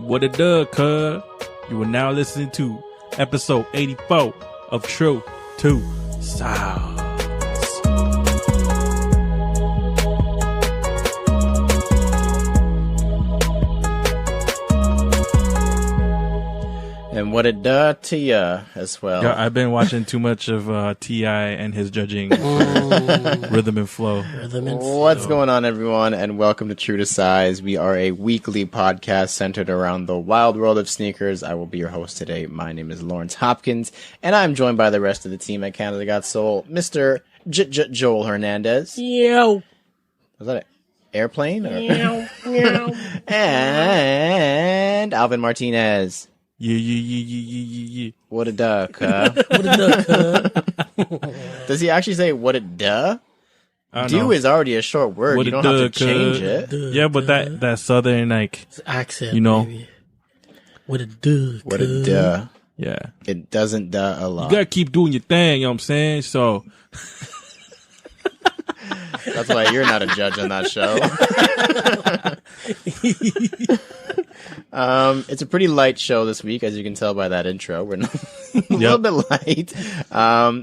What it does, cuz? You are now listening to episode 84 of True to Sounds. And what it does to ya as well. Yeah, I've been watching too much of T.I. and his judging Rhythm and Flow. What's going on, everyone, and welcome to True to Size. We are a weekly podcast centered around the wild world of sneakers. I will be your host today. My name is Lawrence Hopkins, and I'm joined by the rest of the team at Canada Got Soul, Mr. Joel Hernandez. Yo. Was that an airplane? Or? Meow. And Alvin Martinez. Yeah. What a duck, huh? What a duck, Does he actually say what a duh? Do is already a short word. What you a don't have duck, to change it. Yeah, but that southern, like, It's accent, you know. baby. What a duck. What a duh. Yeah. It doesn't duh a lot. You gotta keep doing your thing, you know what I'm saying? So, That's why you're not a judge on that show. It's a pretty light show this week, as you can tell by that intro. We're a little bit light.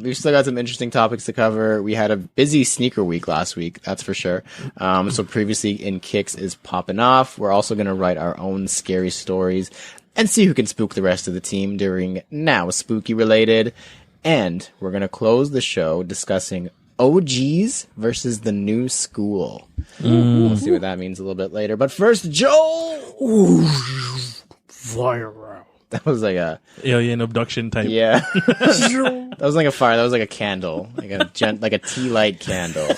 We've still got some interesting topics to cover. We had a busy sneaker week last week, that's for sure. So previously in Kicks is popping off. We're also going to write our own scary stories and see who can spook the rest of the team during Now Spooky Related. And we're going to close the show discussing OGs versus the new school. We'll see what that means a little bit later. But first, Joel! Fire. That was like a... alien abduction type. Yeah. That was like a fire. That was like a candle. Like a tea light candle.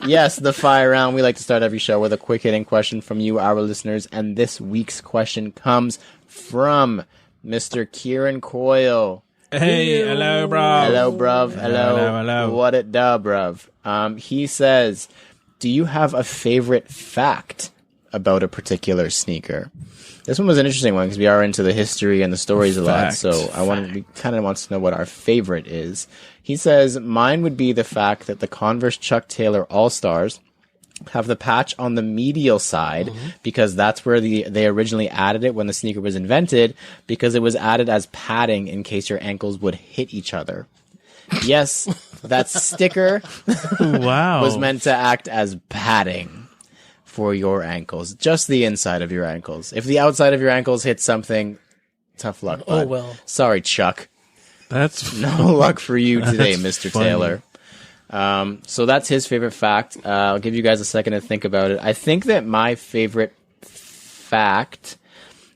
Yes, the fire round. We like to start every show with a quick hitting question from you, our listeners. And this week's question comes from Mr. Kieran Coyle. Hey, hello, bro. Hello, bruv. Hello. What it da, bruv. He says, do you have a favorite fact about a particular sneaker? This one was an interesting one because we are into the history and the stories a lot. So we kind of wants to know what our favorite is. He says, mine would be the fact that the Converse Chuck Taylor All-Stars have the patch on the medial side because that's where they originally added it when the sneaker was invented, because it was added as padding in case your ankles would hit each other. Yes, that sticker was meant to act as padding for your ankles, just the inside of your ankles. If the outside of your ankles hit something, tough luck. Oh, well. Sorry, Chuck. That's no luck for you today, Mr. funny. Taylor. So that's his favorite fact. I'll give you guys a second to think about it. I think that my favorite fact,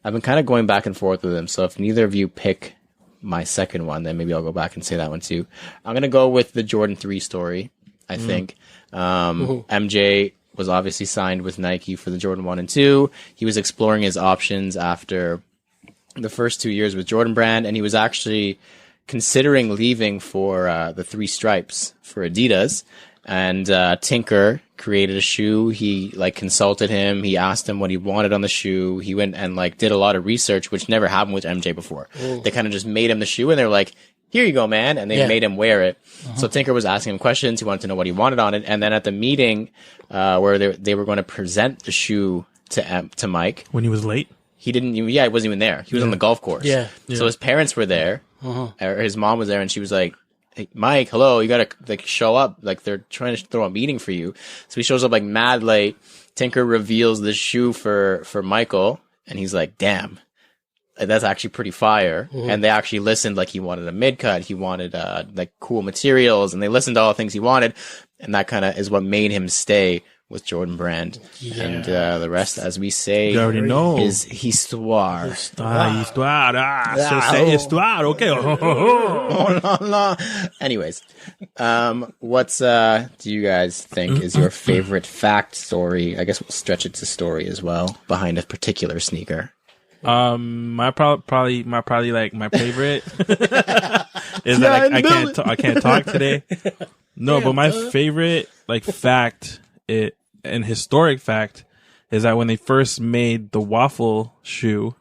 I've been kind of going back and forth with him. So if neither of you pick my second one, then maybe I'll go back and say that one too. I'm going to go with the Jordan 3 story, I think. MJ was obviously signed with Nike for the Jordan 1 and 2. He was exploring his options after the first 2 years with Jordan Brand, and he was actually considering leaving for the 3 stripes for Adidas, and Tinker created a shoe. He consulted him. He asked him what he wanted on the shoe. He went and did a lot of research, which never happened with MJ before. They kind of just made him the shoe, and they were like, here you go, man. And they made him wear it. So Tinker was asking him questions. He wanted to know what he wanted on it. And then at the meeting where they were going to present the shoe to Mike. when he was late. He didn't even, he wasn't even there. He was on the golf course. Yeah. So his parents were there. Or his mom was there, and she was like, hey, Mike, hello, you gotta show up. They're trying to throw a meeting for you. So he shows up mad late. Tinker reveals the shoe for Michael, and he's like, damn, that's actually pretty fire. And they actually listened. He wanted a mid cut, he wanted cool materials, and they listened to all the things he wanted, and that kind of is what made him stay with Jordan Brand. Yeah. And the rest, as we say, You already know. is histoire. Histoire. So say histoire. Okay. Oh, no. Anyways, what's do you guys think is your favorite fact, story? I guess we'll stretch it to story as well behind a particular sneaker. My favorite is that I can't talk today. No, but my favorite fact, and historic fact, is that when they first made the waffle shoe,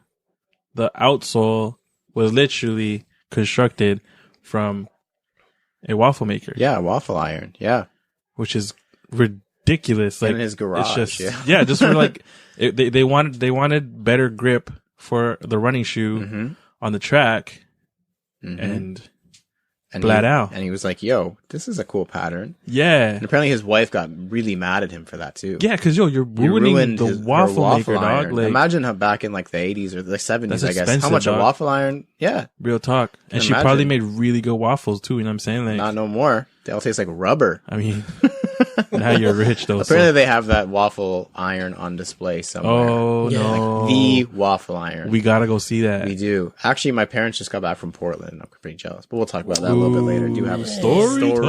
the outsole was literally constructed from a waffle maker. Yeah, waffle iron. Yeah, which is ridiculous. In his garage. It's just, just for they wanted better grip for the running shoe on the track, and Blad out. And he was like, yo, this is a cool pattern. Yeah. And apparently his wife got really mad at him for that too. Yeah, because you're You ruining ruined the her waffle maker, dog. iron. Like, Imagine how back in like the 80s or the 70s, That's I guess. How expensive, much dog. a waffle iron? Yeah. real talk. And she Imagine. probably made really good waffles too, you know what I'm saying? Like, Not no more. They all taste like rubber. I mean, now you're rich though. Apparently So. they have that waffle iron on display somewhere. Oh, Yeah, no. The waffle iron. We gotta go see that. We do. Actually, my parents just got back from Portland. I'm pretty jealous, but we'll talk about that a little bit later. Do have a story. time.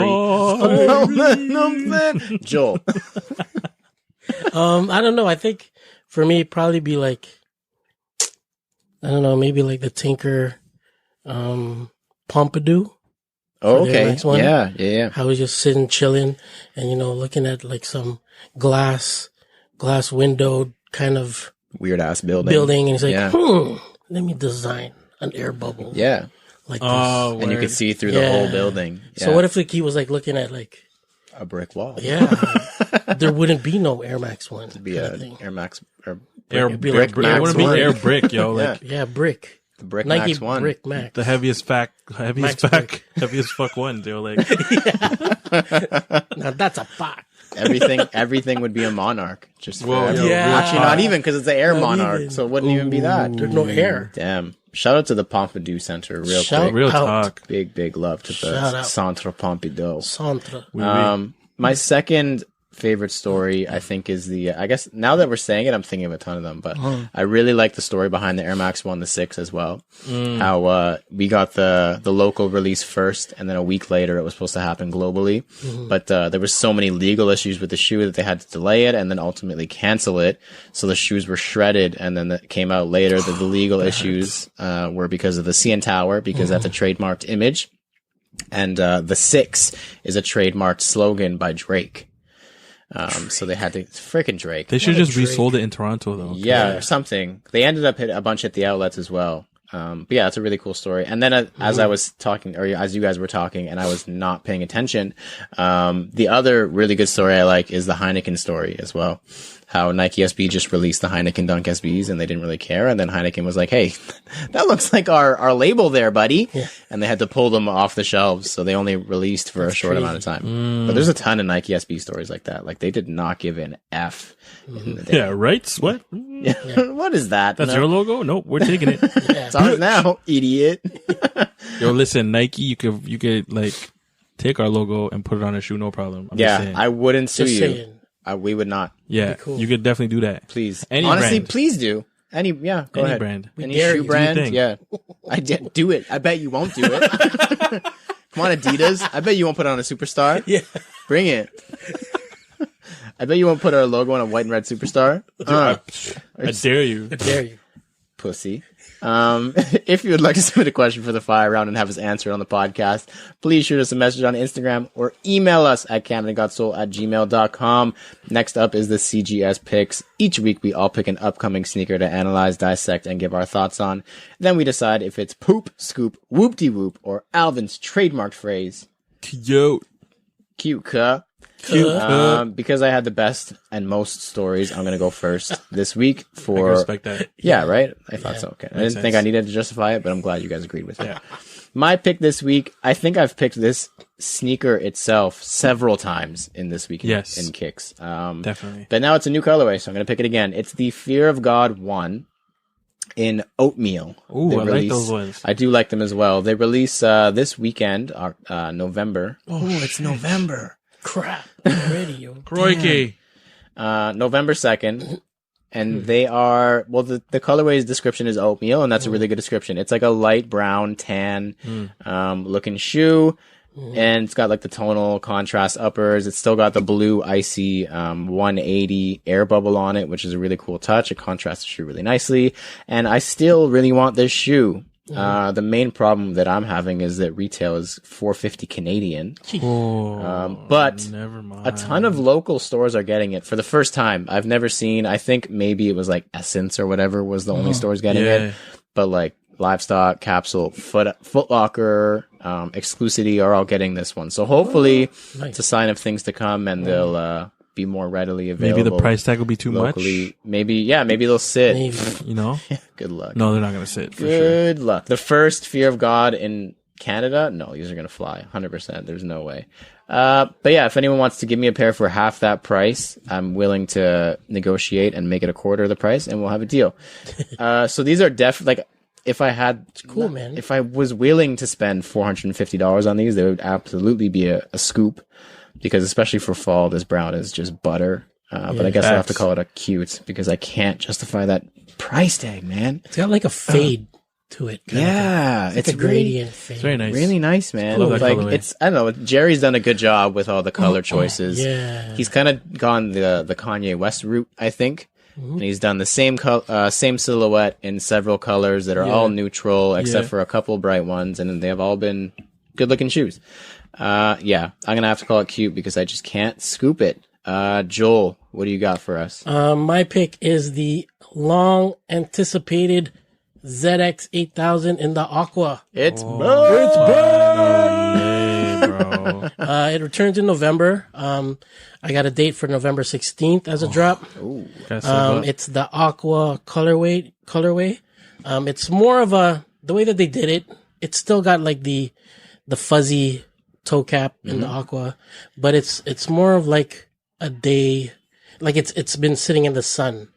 Joel. I don't know. I think for me, it'd probably be like, I don't know, maybe like the Tinker, Pompidou. Oh, the okay. next one. Yeah. I was just sitting, chilling, and looking at like some glass window kind of Weird ass building. building, and he's like, Yeah. let me design an air bubble. Yeah. Like this. Oh, And you word. could see through the whole building. So Yeah. what if like, he was like looking at like, a brick wall? there wouldn't be no Air Max one. Be kind a of thing. Air Max or Air It'd be brick. like It Max wouldn't be one. air brick, yo. Like Yeah, brick. the Brick Nike Max 1. Brick Max. the heaviest Max brick. heaviest fuck one, yo. Like, Now that's a fact. Everything would be a Monarch. Just Whoa, forever. yo, Yeah. Actually, not even because it's the Air Not Monarch, even. so it wouldn't even be that. There's no air. Damn. Shout out to the Pompidou Center, real Shout quick. real out. talk. Big love to Shout the out. Centre Pompidou. Centre. My second favorite story, I think, is I guess now that we're saying it, I'm thinking of a ton of them, but I really like the story behind the Air Max 1, the 6 as well. How we got the local release first, and then a week later it was supposed to happen globally. But there was so many legal issues with the shoe that they had to delay it and then ultimately cancel it. So the shoes were shredded, and then it came out later that the legal issues were because of the CN Tower, because that's a trademarked image. And the 6 is a trademarked slogan by Drake. So they had to freaking Drake. They should What a just Drake. resold it in Toronto though. Yeah, or something. They ended up a bunch at the outlets as well. But yeah, it's a really cool story. And then as I was talking, or as you guys were talking, and I was not paying attention, the other really good story I like is the Heineken story as well. How Nike SB just released the Heineken Dunk SBs and they didn't really care. And then Heineken was like, hey, that looks like our label there, buddy. Yeah. And they had to pull them off the shelves. So they only released for a short amount of time. But there's a ton of Nike SB stories like that. Like they did not give an F. In the day. Yeah, right? What? Yeah. What is that? That's No. your logo? Nope, we're taking it. It's ours now, idiot. Yo, listen, Nike, you could like take our logo and put it on a shoe, no problem. I'm just Yeah, saying. I wouldn't sue Just you. saying. We would not. Yeah, cool. you could definitely do that. Please. Any Honestly, brand. please do. Go Any ahead. brand. Any dare shoe you. brand? Do your thing. Yeah. I did do it. I bet you won't do it. Come on, Adidas. I bet you won't put it on a Superstar. Yeah. Bring it. I bet you won't put our logo on a white and red Superstar. I dare you. Dare you. Pussy. If you would like to submit a question for the fire round and have us answer it on the podcast, please shoot us a message on Instagram or email us at CanadaGotSoul@gmail.com. Next up is the CGS picks. Each week we all pick an upcoming sneaker to analyze, dissect, and give our thoughts on. Then we decide if it's poop, scoop, whoop-de-whoop, or Alvin's trademarked phrase. Yo. Cute, cuh. Because I had the best and most stories, I'm going to go first this week I for... can respect that. Yeah, right? I thought so. Okay. I didn't Makes think sense. I needed to justify it, but I'm glad you guys agreed with it. Yeah. My pick this week, I think I've picked this sneaker itself several times in this week Yes. in kicks. Definitely. But now it's a new colorway, so I'm going to pick it again. It's the Fear of God 1 in oatmeal. Ooh, They I like those ones. I do like them as well. They release this weekend, November. Oh, it's November. Crap. Already, yo. Crikey. November 2nd. And they are, well, the colorway's description is oatmeal, and that's a really good description. It's like a light brown, tan, looking shoe. And it's got like the tonal contrast uppers. It's still got the blue icy 180 air bubble on it, which is a really cool touch. It contrasts the shoe really nicely. And I still really want this shoe. The main problem that I'm having is that retail is $4.50 Canadian. But Never mind. a ton of local stores are getting it for the first time. I've never seen, I think maybe it was like Essence or whatever was the only stores getting Yeah. it. But like Livestock, Capsule, Foot Locker, Exclusivity are all getting this one. So hopefully nice. it's a sign of things to come and they'll be more readily available. Maybe the price tag will be too locally. much. Maybe they'll sit. Maybe. You know? Good luck. No, they're not gonna sit for sure. Good luck. The first Fear of God in Canada? No, these are gonna fly. 100%. There's no way. But yeah, if anyone wants to give me a pair for half that price, I'm willing to negotiate and make it a quarter of the price, and we'll have a deal. So these are like, if I had, It's cool, man. if I was willing to spend $450 on these, they would absolutely be a scoop, because especially for fall, this brown is just butter. But I guess I'll have to call it a cute, because I can't justify that price tag, man. It's got like a fade to it. Yeah, it's a gradient fade. It's very nice. Really nice, man. Love that Like colorway. I don't know. Jerry's done a good job with all the color choices. Yeah. He's kind of gone the Kanye West route, I think. And he's done the same same silhouette in several colors that are all neutral, except for a couple bright ones, and they have all been good looking shoes. Yeah, I'm gonna have to call it cute because I just can't scoop it. Joel, what do you got for us? My pick is the long anticipated ZX 8000 in the aqua. It's Hey, bro. It returns in November. I got a date for November 16th as a drop. Gotta save up. It's the aqua colorway. It's more of the way that they did it. It's still got like the fuzzy toe cap in the aqua, but it's more of like a day, like it's been sitting in the sun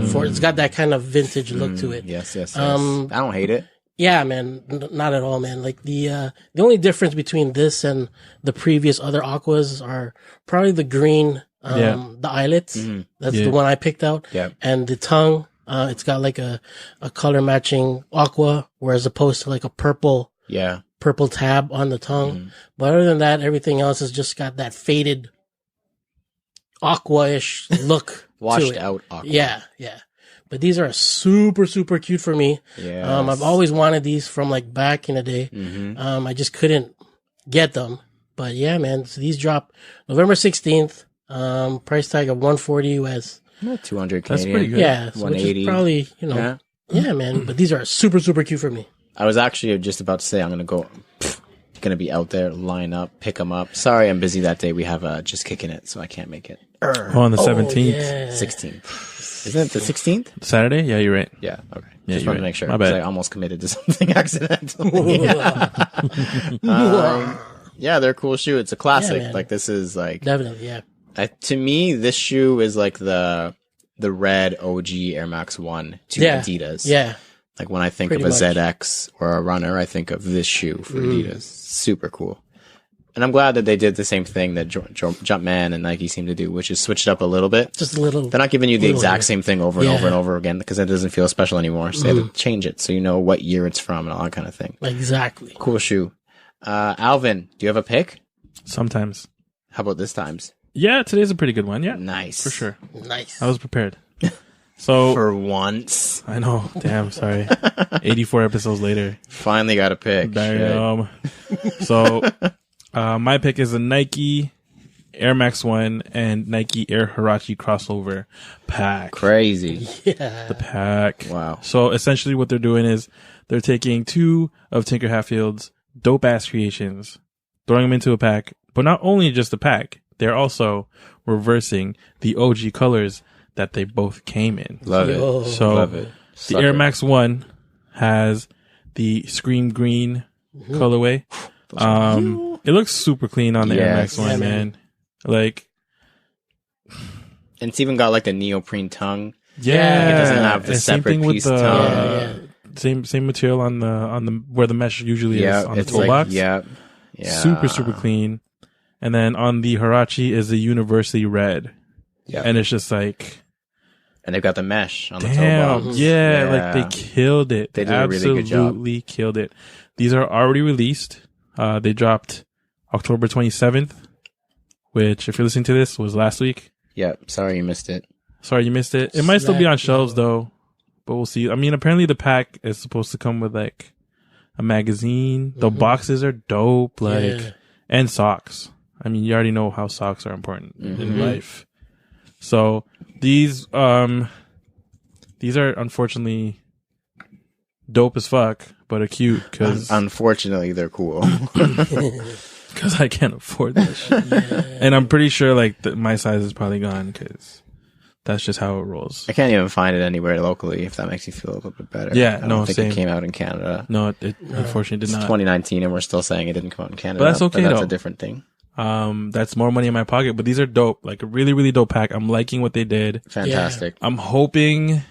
for. It's got that kind of vintage look to it. yes. I don't hate it. Yeah, man, not at all, man. Like the only difference between this and the previous other aquas are probably the green, the eyelets. That's the one I picked out. Yeah. And the tongue, it's got like a color matching aqua, whereas opposed to like a purple tab on the tongue. But other than that, everything else has just got that faded aqua-ish look. Washed to it. out aqua. Yeah. But these are super, super cute for me. Yes. I've always wanted these from like back in the day. I just couldn't get them. But yeah, man, so these drop November 16th. Price tag of $140 US. 200 Canadian. That's pretty good. Yeah, so which 180. is probably, yeah, man. But these are super, super cute for me. I was actually just about to say I'm gonna be out there, line up, pick them up. Sorry, I'm busy that day. We have just kicking it, so I can't make it. On the 17th. Yeah. 16th, isn't it the 16th? Saturday? Yeah, you're right. Yeah. Okay. Yeah, Just you're wanted to right. make sure. My bad. 'cause I almost committed to something accidentally. Yeah, they're a cool shoe. It's a classic. man. Like this is like Definitely, yeah. to me, this shoe is like the red OG Air Max 1 to Adidas. Yeah. Like when I think Pretty of a much. ZX or a runner, I think of this shoe for Adidas. Super cool. And I'm glad that they did the same thing that Jumpman and Nike seem to do, which is switch it up a little bit. Just a little. They're not giving you the little exact bit. same thing over and Yeah. over and over again because it doesn't feel special anymore. So they had to change it so you know what year it's from and all that kind of thing. Exactly. Cool shoe. Alvin, do you have a pick? Sometimes. How about this times? Yeah, today's a pretty good one. Yeah, Nice. for sure. Nice. I was prepared. So For once. I know. Damn. Sorry. 84 episodes later. Finally got a pick. Shit. Damn. So my pick is a Nike Air Max 1 and Nike Air Huarache crossover pack. Crazy. Yeah. The pack. Wow. So essentially what they're doing is they're taking two of Tinker Hatfield's dope ass creations, throwing them into a pack, but not only just a pack, they're also reversing the OG colors that they both came in. Love it. Yo. So Love it. the Suck Air it. Max 1 has the Scream Green colorway. It looks super clean on the Air Max Yes. 1, Yeah, man. Like, And it's even got like the neoprene tongue. yeah, It doesn't have the and same separate thing with piece the tongue. same material on the where the mesh usually is on the it's toe like, box. yeah. Super clean. And then on the Huarache is the University Red. Yeah. And it's just like, And they've got the mesh on the toe damn, box. yeah, like they killed it. They did a really good job. Absolutely killed it. These are already released. They dropped October 27th, which if you're listening to this was last week. Yeah. Sorry you missed it. Sorry you missed it. It might still be on Slack, shelves though, but we'll see. I mean, apparently the pack is supposed to come with like a magazine. The boxes are dope, like, Yeah. and socks. I mean, you already know how socks are important in life. So these are unfortunately dope as fuck, but are cute because Unfortunately, they're cool. because I can't afford that shit. And I'm pretty sure like my size is probably gone because that's just how it rolls. I can't even find it anywhere locally. If that makes you feel a little bit better. Yeah, I don't think same. it came out in Canada. No, it unfortunately did It's not. 2019, and we're still saying it didn't come out in Canada. But that's okay, That's though. a different thing. That's more money in my pocket. But these are dope. Like a really, really dope pack. I'm liking what they did. Fantastic. I'm hoping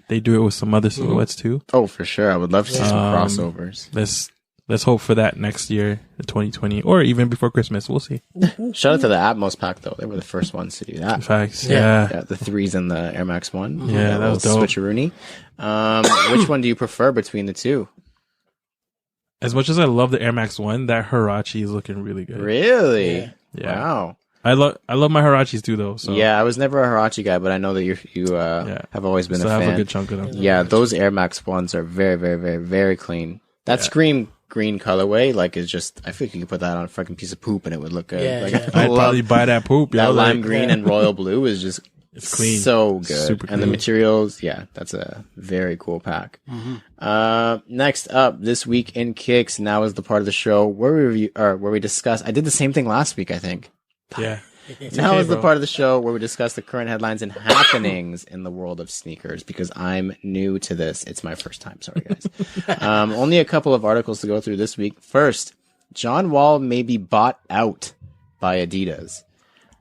they do it with some other silhouettes too. Oh, for sure. I would love to see some crossovers. Let's hope for that next year, 2020, or even before Christmas. We'll see. Shout out to the Atmos pack though. They were the first ones to do that. Facts. Yeah. Yeah. Yeah, the 3s and the Air Max 1. Yeah, that was dope. Switcheroony. Which one do you prefer between the two? As much as I love the Air Max 1, that Huarache is looking really good. Really? Yeah. Wow. I love my Huaraches too, though. So Yeah, I was never a Huarache guy, but I know that you have always been still a have fan. a good chunk of them. Yeah, those Air Max 1s are very, very, very, very clean. That Scream green colorway, like, is just, I feel like you could put that on a fucking piece of poop and it would look good. Yeah, like, yeah. I'd probably buy that poop. that yo, lime like, green and royal blue is just It's clean. so good. Super And the clean. materials, yeah, that's a very cool pack. Next up, this week in Kicks, now is the part of the show where we discuss. I did the same thing last week, I think. Yeah. Now okay, is the bro. part of the show where we discuss the current headlines and happenings in the world of sneakers, because I'm new to this. It's my first time. Sorry, guys. Only a couple of articles to go through this week. First, John Wall may be bought out by Adidas.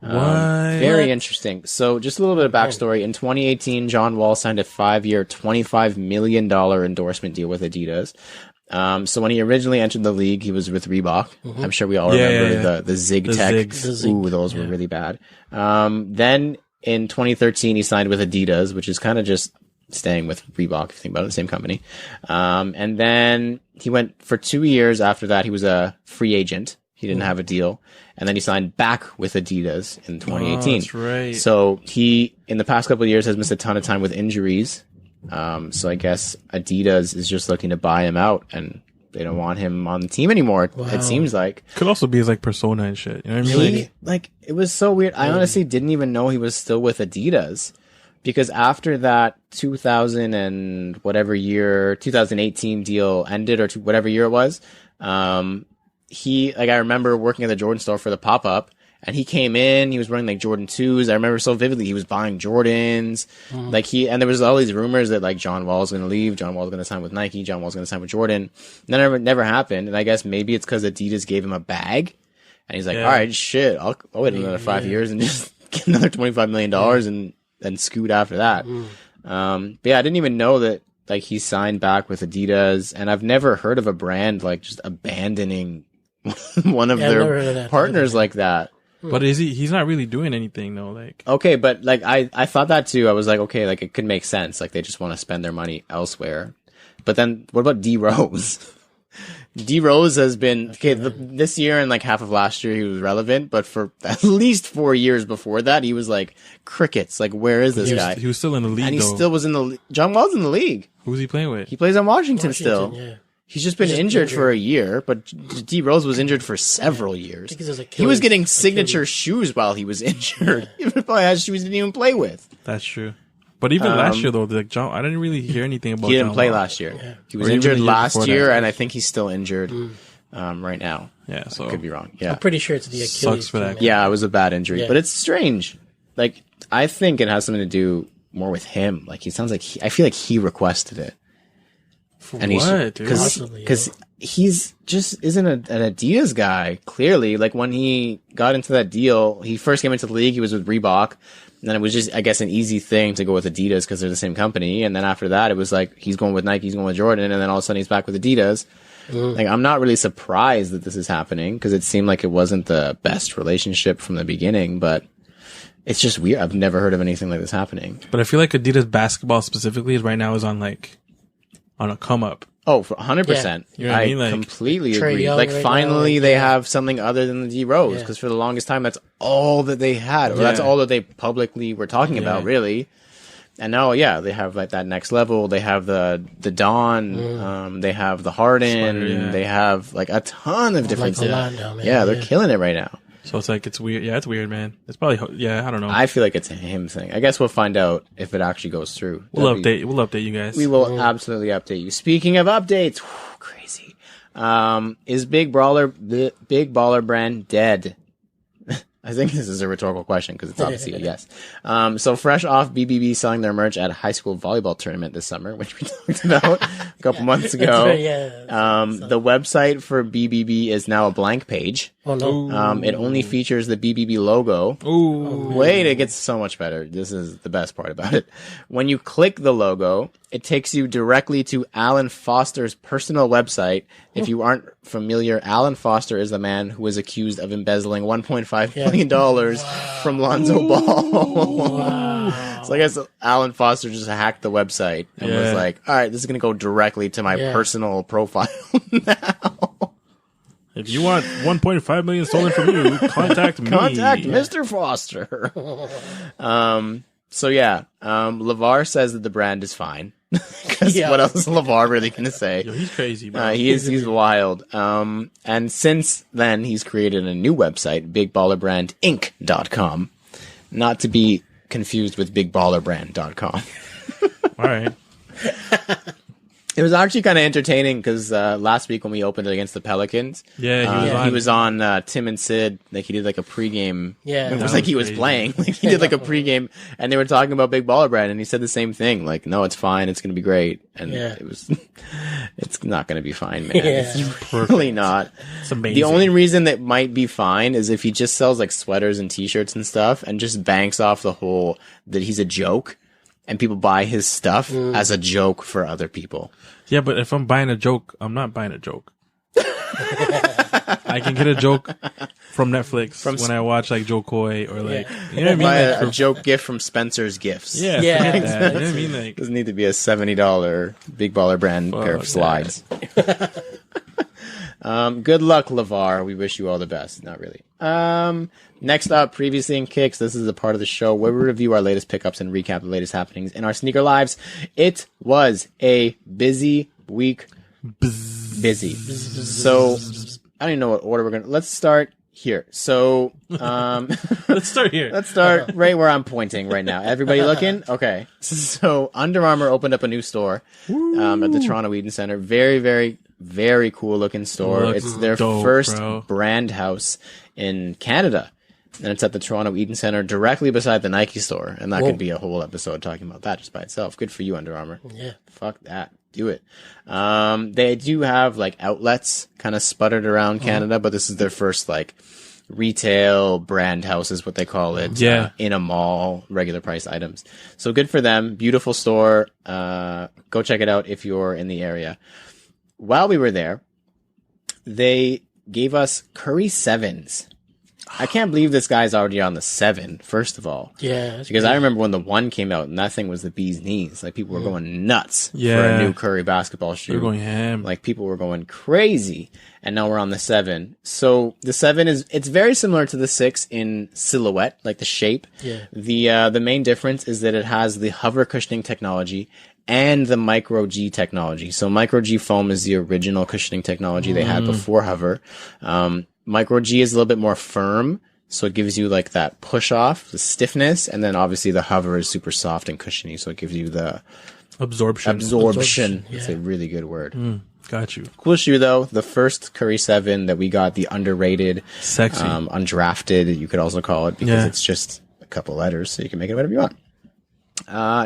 What? Very interesting. So just a little bit of backstory. In 2018, John Wall signed a 5-year, $25 million endorsement deal with Adidas. So when he originally entered the league, he was with Reebok. I'm sure we all remember the Zig The Tech. Zigs. The Zig. Ooh, those were really bad. Then in 2013, he signed with Adidas, which is kind of just staying with Reebok, if you think about it, the same company. And then he went for 2 years after that. He was a free agent. He didn't have a deal. And then he signed back with Adidas in 2018. Oh, that's right. So he, in the past couple of years, has missed a ton of time with injuries. So I guess Adidas is just looking to buy him out, and they don't want him on the team anymore. It seems like. Could also be his like persona and shit. You know what I mean? He, like, it was so weird. I honestly didn't even know he was still with Adidas, because after that 2000 and whatever year, 2018 deal ended, or whatever year it was, he, like, I remember working at the Jordan store for the pop-up, and he came in, he was wearing like Jordan 2s. I remember so vividly, he was buying Jordans. And there was all these rumors that like John Wall's going to leave, John Wall's going to sign with Nike, John Wall's going to sign with Jordan. That never happened. And I guess maybe it's because Adidas gave him a bag, and he's like, all right, shit, I'll wait another 5 years and just get another $25 million and then scoot after that. But yeah, I didn't even know that like he signed back with Adidas, and I've never heard of a brand like just abandoning one of I've never heard of their that partners like that. But he's not really doing anything though. Like, Okay, but like I thought that too. I was like, okay, like it could make sense. Like they just want to spend their money elsewhere. But then what about D Rose? D Rose has been this year and like half of last year he was relevant, but for at least 4 years before that he was like crickets. Like, where is this guy? he was still in the league, And he though. still was in the John Wall's in the league. Who's he playing with? He plays on Washington still. Yeah. He's just been injured for a year, but D Rose was injured for several years. think it's his He was getting Achilles. signature shoes while he was injured. He probably had shoes he didn't even play with. That's true. But even last year though, like John, I didn't really hear anything about. He didn't John play Wall. last year. He was Or even injured the year last before year, that. and I think he's still injured right now. Yeah, so I could be wrong. Yeah, I'm pretty sure it's the Achilles. sucks for that. too, yeah, it was a bad injury, Yeah. but it's strange. Like, I think it has something to do more with him. Like, he sounds like I feel like he requested it. And what, dude? Possibly, because he's just isn't an Adidas guy. Clearly, like when he got into that deal, he first came into the league. He was with Reebok, and then it was just, I guess, an easy thing to go with Adidas because they're the same company. And then after that, it was like he's going with Nike, he's going with Jordan, and then all of a sudden he's back with Adidas. Like, I'm not really surprised that this is happening because it seemed like it wasn't the best relationship from the beginning, but it's just weird. I've never heard of anything like this happening. But I feel like Adidas basketball specifically is right now is on a come up. Oh, for 100%. You know what I mean? Like, completely Trae agree. Young Like, right finally now, they yeah. have something other than the D Rose, Yeah. because for the longest time, that's all that they had, or that's Yeah. all that they publicly were talking about, really. And now, yeah, they have like that next level. They have the Dawn, they have the Harden, Sweater, yeah. they have like a ton of different a lot now, man. Yeah, they're Yeah. killing it right now. So it's like it's weird. Yeah, it's weird, man. It's probably I don't know. I feel like it's a him thing. I guess we'll find out if it actually goes through. We'll That'd be- update. We'll update you guys. We will absolutely update you. Speaking of updates, crazy. Is Big Baller brand dead? I think this is a rhetorical question because it's obviously a yes. So fresh off BBB selling their merch at a high school volleyball tournament this summer, which we talked about a couple months ago. The website for BBB is now a blank page. Oh no! It only features the BBB logo. Ooh. Wait, it gets so much better. This is the best part about it. When you click the logo, it takes you directly to Alan Foster's personal website. If you aren't familiar, Alan Foster is the man who was accused of embezzling $1.5 million from Lonzo Ball. So I guess Alan Foster just hacked the website and was like, all right, this is going to go directly to my personal profile now. If you want 1.5 million stolen from you, contact me. Contact Mr. Foster. So yeah, LeVar says that the brand is fine. What else is LeVar really gonna say? Yo, he's crazy, bro. He's wild. And since then, he's created a new website, BigBallerBrandInc.com, not to be confused with BigBallerBrand.com. All right. It was actually kind of entertaining because last week when we opened it against the Pelicans, he was on Tim and Sid. Like he did like a pregame. Yeah, it was like he was playing. Like he did like a pregame, and they were talking about Big Baller Brand, and he said the same thing. Like, no, it's fine. It's gonna be great. And it was. It's not gonna be fine, man. It's really not. It's amazing. The only reason that might be fine is if he just sells like sweaters and T-shirts and stuff, and just banks off the whole that he's a joke. And people buy his stuff as a joke for other people. Yeah, but if I'm buying a joke, I'm not buying a joke. I can get a joke from Netflix when I watch like Joe Coy or like, you know what I mean? Buy a joke gift from Spencer's Gifts. Yeah. You know what I mean? Like, doesn't need to be a $70 Big Baller Brand pair of slides. Good luck, LeVar. We wish you all the best. Not really. Next up, previously in Kicks, this is a part of the show where we review our latest pickups and recap the latest happenings in our sneaker lives. It was a busy week. Busy. So, I don't even know what order we're going to... Let's start here. So, let's start here. Let's start right where I'm pointing right now. Everybody looking? Okay. So, Under Armour opened up a new store at the Toronto Eden Center. Very, very, very cool looking store. It's their first brand house in Canada. And it's at the Toronto Eden Center directly beside the Nike store. And that could be a whole episode talking about that just by itself. Good for you, Under Armour. Yeah. Fuck that. Do it. They do have like outlets kind of sputtered around Canada, but this is their first like retail brand house is what they call it. Yeah. In a mall, regular price items. So good for them. Beautiful store. Go check it out if you're in the area. While we were there, they gave us Curry 7s. I can't believe this guy's already on the 7, first of all. Yeah. Because I remember when the 1 came out and that thing was the bee's knees. Like people were going nuts for a new Curry basketball shoe. They're going ham. Like people were going crazy. And now we're on the 7. So the 7 it's very similar to the 6 in silhouette, like the shape. Yeah. The main difference is that it has the hover cushioning technology and the Micro G technology. So Micro G foam is the original cushioning technology they had before hover. Micro G is a little bit more firm, so it gives you like that push off, the stiffness, and then obviously the hover is super soft and cushiony, so it gives you the absorption. Yeah. It's a really good word. Got you. Cool shoe though. The first Curry 7 that we got, the underrated, sexy, undrafted, you could also call it, because it's just a couple letters, so you can make it whatever you want.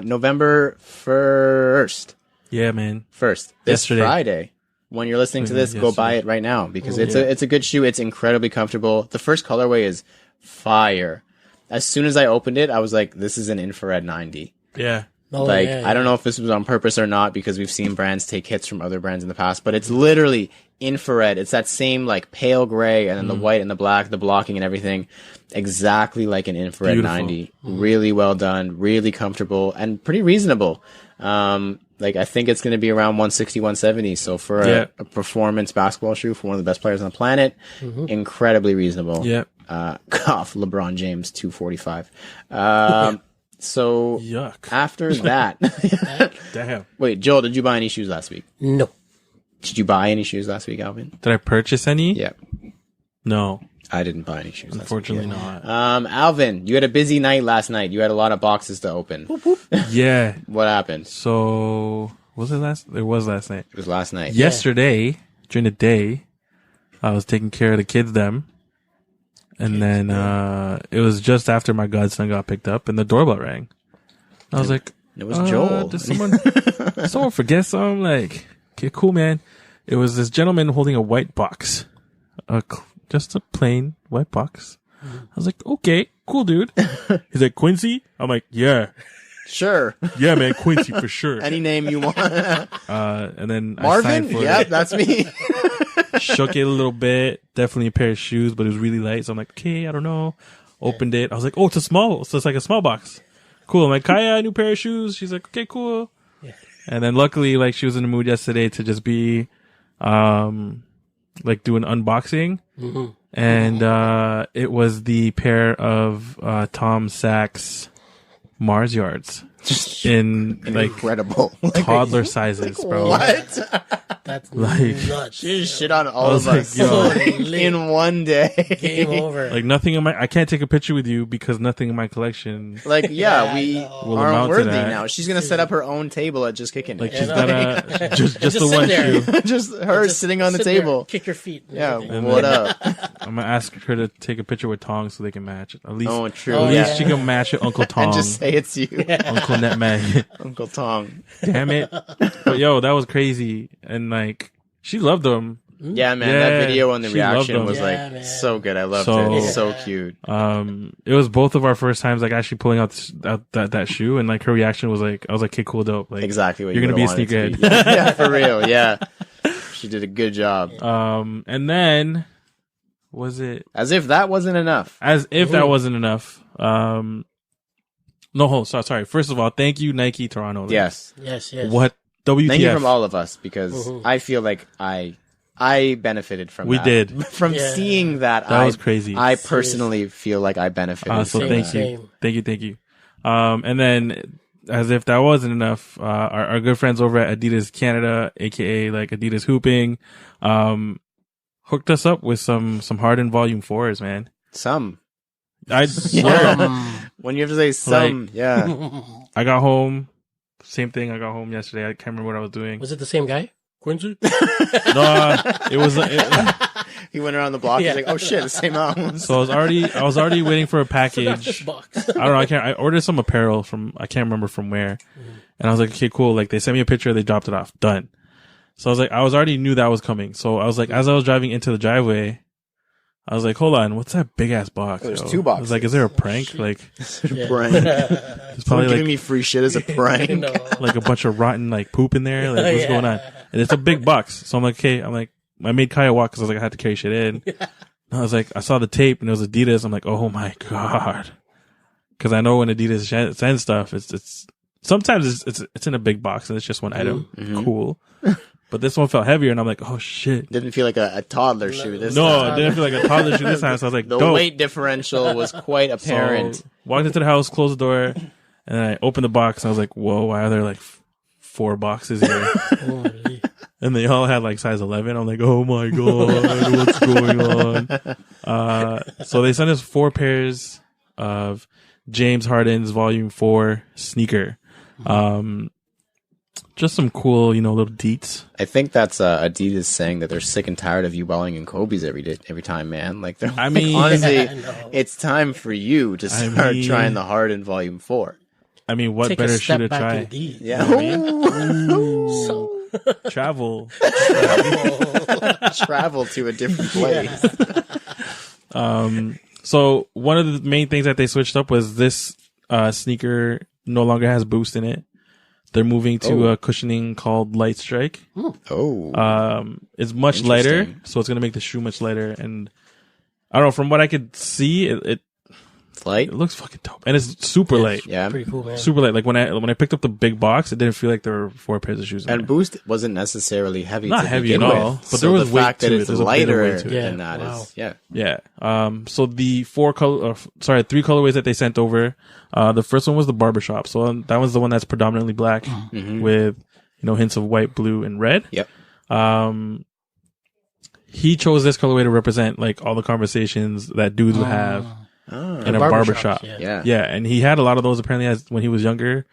November 1st. Yeah, man. This yesterday. Friday. When you're listening to this, go buy it right now because it's a good shoe. It's incredibly comfortable. The first colorway is fire. As soon as I opened it, I was like, this is an infrared 90. Yeah. I don't know if this was on purpose or not because we've seen brands take hits from other brands in the past, but it's literally infrared. It's that same like pale gray and then the white and the black, the blocking and everything. Exactly like an infrared 90. Really well done, really comfortable and pretty reasonable. I think it's going to be around 160, 170. So for a performance basketball shoe for one of the best players on the planet, incredibly reasonable. Yeah. Cough, LeBron James, 245. So yuck. After that, damn. Wait, Joel, did you buy any shoes last week? No. Did you buy any shoes last week, Alvin? Did I purchase any? Yeah. No. I didn't buy any shoes. Unfortunately not. Alvin, you had a busy night last night. You had a lot of boxes to open. Yeah. What happened? So, was it last? It was last night. It was last night. Yesterday, during the day, I was taking care of the kids then. And then it was just after my godson got picked up and the doorbell rang. I was like, it was Joel. Did someone forget something? Like, okay, cool, man. It was this gentleman holding a white box. Just a plain white box. I was like, okay, cool, dude. He's like, Quincy? I'm like, yeah. Sure. Yeah, man, Quincy for sure. Any name you want. And then Marvin? I signed for Yep, that's me. Shook it a little bit. Definitely a pair of shoes, but it was really light. So I'm like, okay, I don't know. Opened it. I was like, oh, so it's like a small box. Cool. I'm like, Kaya, a new pair of shoes. She's like, okay, cool. Yeah. And then luckily, like, she was in the mood yesterday to just be, like, do an unboxing. Mm-hmm. And, it was the pair of, Tom Sachs Mars Yards. In like incredible toddler sizes, bro. What? That's like nuts. You just shit on all of us in one day. Game over. Like nothing in my, I can't take a picture with you because nothing in my collection. Like yeah, we will aren't worthy now. She's gonna set up her own table at Just Kicking. Like she's gonna just the one shoe. Just her sitting on the table. Kick your feet. Yeah. What up? I'm gonna ask her to take a picture with Tong so they can match it. At least, oh, true. At least she can match it, Uncle Tong. And just say it's you, Uncle Netmag. Uncle Tong. Damn it! But yo, that was crazy, and like she loved them. Yeah, man, that video and the reaction was man. so good. I loved it. It's so cute. It was both of our first times like actually pulling out that shoe, and like her reaction was like, I was like, okay, cool, dope. Like exactly what you're gonna be a sneakerhead. Yeah, for real. Yeah, she did a good job. And then was it as if that wasn't enough? As if that wasn't enough. No, sorry. First of all, thank you, Nike Toronto. Like, yes. What WTF? Thank you from all of us because I feel like I benefited from we that. did From seeing that. That was crazy. I personally feel like I benefited. So from thank you. And then as if that wasn't enough, our good friends over at Adidas Canada, aka like Adidas Hooping, hooked us up with some Harden Volume 4s, man. I swear. When you have to say some, like, yeah. I got home. Same thing. I got home yesterday. I can't remember what I was doing. Was it the same guy? Quincy? No, it was. He went around the block. He's like, "Oh shit, the same album." So I was already waiting for a package. I don't know. I ordered some apparel from. I can't remember from where. And I was like, okay, cool. Like they sent me a picture. They dropped it off. Done. So I was like, I already knew that was coming. So I was like, as I was driving into the driveway, I was like, hold on, what's that big ass box? There's 2 boxes. I was like, is there a prank? Like, prank. It's probably giving me free shit as a prank. Like a bunch of rotten like poop in there. Like, what's going on? And it's a big box. So I'm like, okay. I'm like, I made Kaya walk because I was like, I had to carry shit in. I was like, I saw the tape and it was Adidas. I'm like, oh my God. Because I know when Adidas sends stuff, it's sometimes it's in a big box and it's just one item. Mm-hmm. Cool. But this one felt heavier, and I'm like, oh, shit. Didn't feel like a toddler shoe this time. No, it didn't feel like a toddler shoe this time. So I was like, the dope. weight differential was quite apparent. So, walked into the house, closed the door, and then I opened the box, and I was like, whoa, why are there like 4 boxes here? And they all had like size 11. I'm like, oh my God, what's going on? So they sent us 4 pairs of James Harden's Volume 4 sneaker. Just some cool, little deets. I think that's Adidas saying that they're sick and tired of you balling in Kobe's every time, man. Like, I mean, honestly, it's time for you to start trying the Harden Volume 4. I mean, what better shoe to try? Yeah. Travel to a different place. So one of the main things that they switched up was this sneaker no longer has boost in it. They're moving to a cushioning called Light Strike. It's much lighter, so it's gonna make the shoe much lighter. And I don't know, from what I could see, it's light. It looks fucking dope, and it's super light. Yeah, pretty cool, man. Super light. Like when I picked up the big box, it didn't feel like there were 4 pairs of shoes. And Boost wasn't necessally heavy. Not heavy at all, but there was weight to it. There's lighter than that is. Yeah. So the 3 colorways that they sent over. The first one was the barbershop. So that was the one that's predominantly black with hints of white, blue, and red. Yep. He chose this colorway to represent like all the conversations that dudes would have in a barbershop. Yeah. And he had a lot of those apparently when he was younger.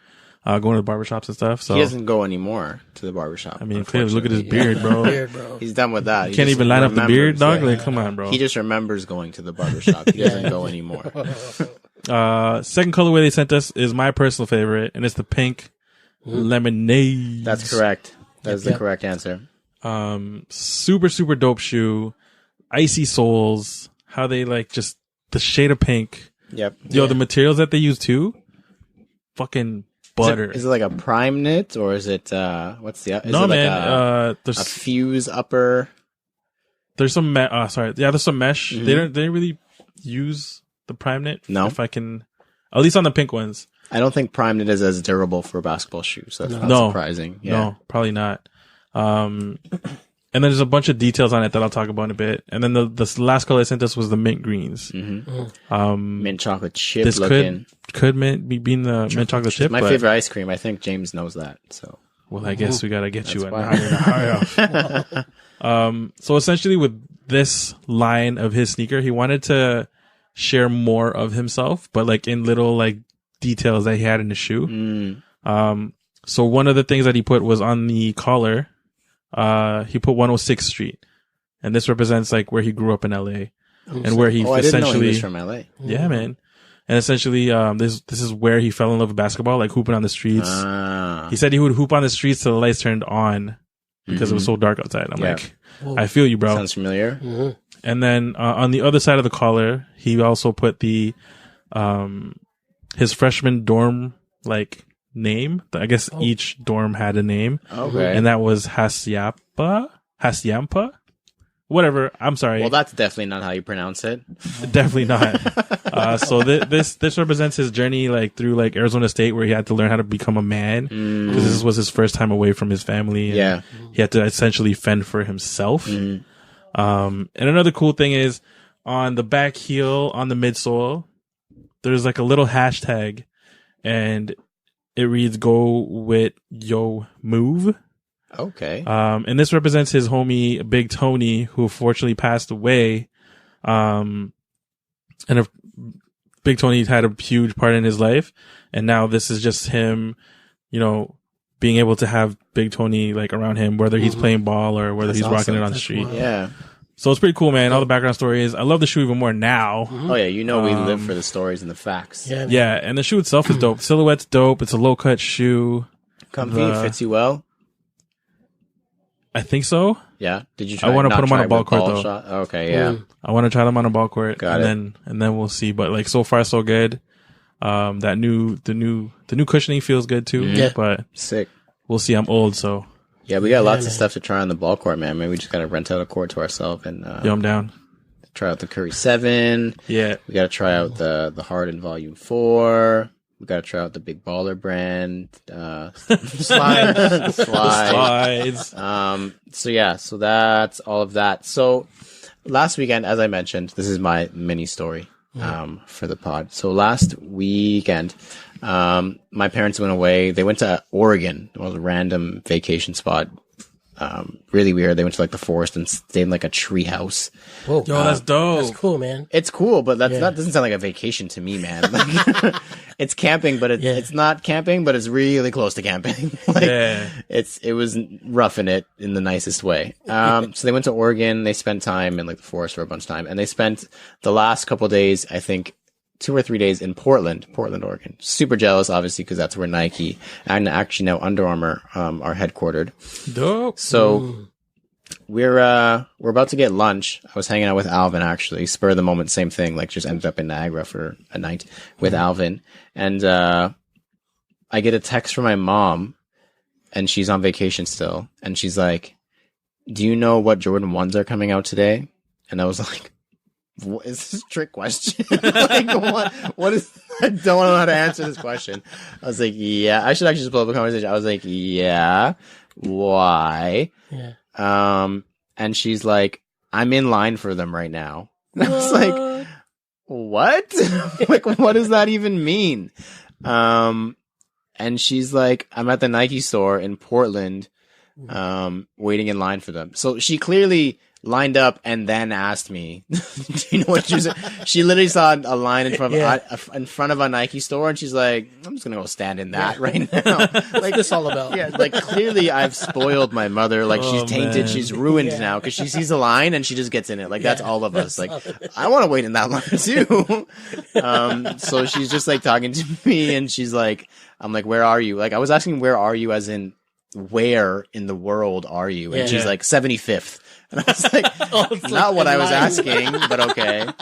going to the barbershops and stuff. So He doesn't go anymore to the barbershop. I mean, clearly, look at his beard, bro. Beard, bro. He's done with that. You can't even line up the beard, dog. Like, come on, bro. He just remembers going to the barbershop. He doesn't go anymore. Second colorway they sent us is my personal favorite, and it's the pink lemonade. That's correct. That is the correct answer. Super, super dope shoe. Icy soles. How they like just the shade of pink. Yep. Yo, the materials that they use too. Fucking butter. Is it like a prime knit or is it what's the? Is No, it like man. a fuse upper? There's some. There's some mesh. They didn't really use the prime knit. No. If I can, at least on the pink ones. I don't think prime knit is as durable for a basketball shoe, so that's not surprising. Yeah. No, probably not. And then there's a bunch of details on it that I'll talk about in a bit. And then the last color I sent us was the mint greens. Mint chocolate chip This looking. could be being the mint chocolate chip. My but, favorite ice cream. I think James knows that. So well, I guess we gotta get you That's in. So essentially, with this line of his sneaker, he wanted to share more of himself, but like in little like details that he had in the shoe. So one of the things that he put was on the collar. He put 106th Street, and this represents like where he grew up in LA, and where he I didn't know essentially he was from LA. Yeah, man. And essentially, this is where he fell in love with basketball, like hooping on the streets. He said he would hoop on the streets till the lights turned on because it was so dark outside. I'm like, I feel you, bro. Sounds familiar. And then on the other side of the collar, he also put the his freshman dorm like name. I guess each dorm had a name. Okay. And that was Hasyampa? Whatever. I'm sorry. Well, that's definitely not how you pronounce it. Definitely not. So this represents his journey like through like Arizona State, where he had to learn how to become a man, because this was his first time away from his family. And he had to essentially fend for himself. And another cool thing is on the back heel, on the midsole, there's like a little hashtag, and it reads "Go with yo move." Okay. And this represents his homie Big Tony, who fortunately passed away. And Big Tony had a huge part in his life, and now this is just him, being able to have Big Tony like around him, whether he's playing ball or whether he's rocking it on the street. Yeah. So it's pretty cool, man. All the background stories. I love the shoe even more now. Oh yeah, we live for the stories and the facts. Yeah, and the shoe itself is dope. Silhouette's dope. It's a low cut shoe. Comfy, fits you well. I think so. Yeah. Did you try? I want to put them on a ball court though. Shot? Okay, yeah. I want to try them on a ball court. Got and then we'll see. But like so far so good. The new cushioning feels good too. Yeah. But Sick. We'll see. I'm old, so yeah, we got lots of stuff to try on the ball court, man. Maybe we just gotta rent out a court to ourselves and I'm down. Try out the Curry 7. Yeah. We gotta try out the Harden Volume 4. We gotta try out the Big Baller brand. Slides. So that's all of that. So last weekend, as I mentioned, this is my mini story for the pod. So last weekend, my parents went away. They went to Oregon. It was a random vacation spot. Really weird. They went to like the forest and stayed in like a tree house. Whoa. Yo, that's dope. That's cool, man. It's cool, but that doesn't sound like a vacation to me, man. Like, it's camping, but it's not camping, but it's really close to camping. It was roughing it in the nicest way. So they went to Oregon. They spent time in like the forest for a bunch of time, and they spent the last couple of days, I think, 2 or 3 days in Portland, Oregon. Super jealous, obviously, because that's where Nike and actually now Under Armour are headquartered. Dope. So we're about to get lunch. I was hanging out with Alvin, actually, spur of the moment, same thing. Like just ended up in Niagara for a night with Alvin, and I get a text from my mom, and she's on vacation still, and she's like, "Do you know what Jordan 1s are coming out today?" And I was like, what is this a trick question? Like, what is, I don't know how to answer this question. I was like, yeah, I should actually just pull up a conversation. I was like, yeah, why? Yeah. And she's like, I'm in line for them right now. And I was like, what? Like, what does that even mean? And she's like, I'm at the Nike store in Portland, waiting in line for them. So she clearly lined up and then asked me, do you know what she was? She literally saw a line in front of a Nike store, and she's like, I'm just gonna go stand in that right now. Like, what's this all about? Yeah, like clearly I've spoiled my mother. Like she's tainted, man. she's ruined now because she sees a line and she just gets in it. Like that's all of us. Like I want to wait in that line too. So she's just like talking to me, and she's like, I'm like, where are you? Like I was asking, where are you? As in, where in the world are you? And she's like 75th. And I was like, not what I was asking, but okay. And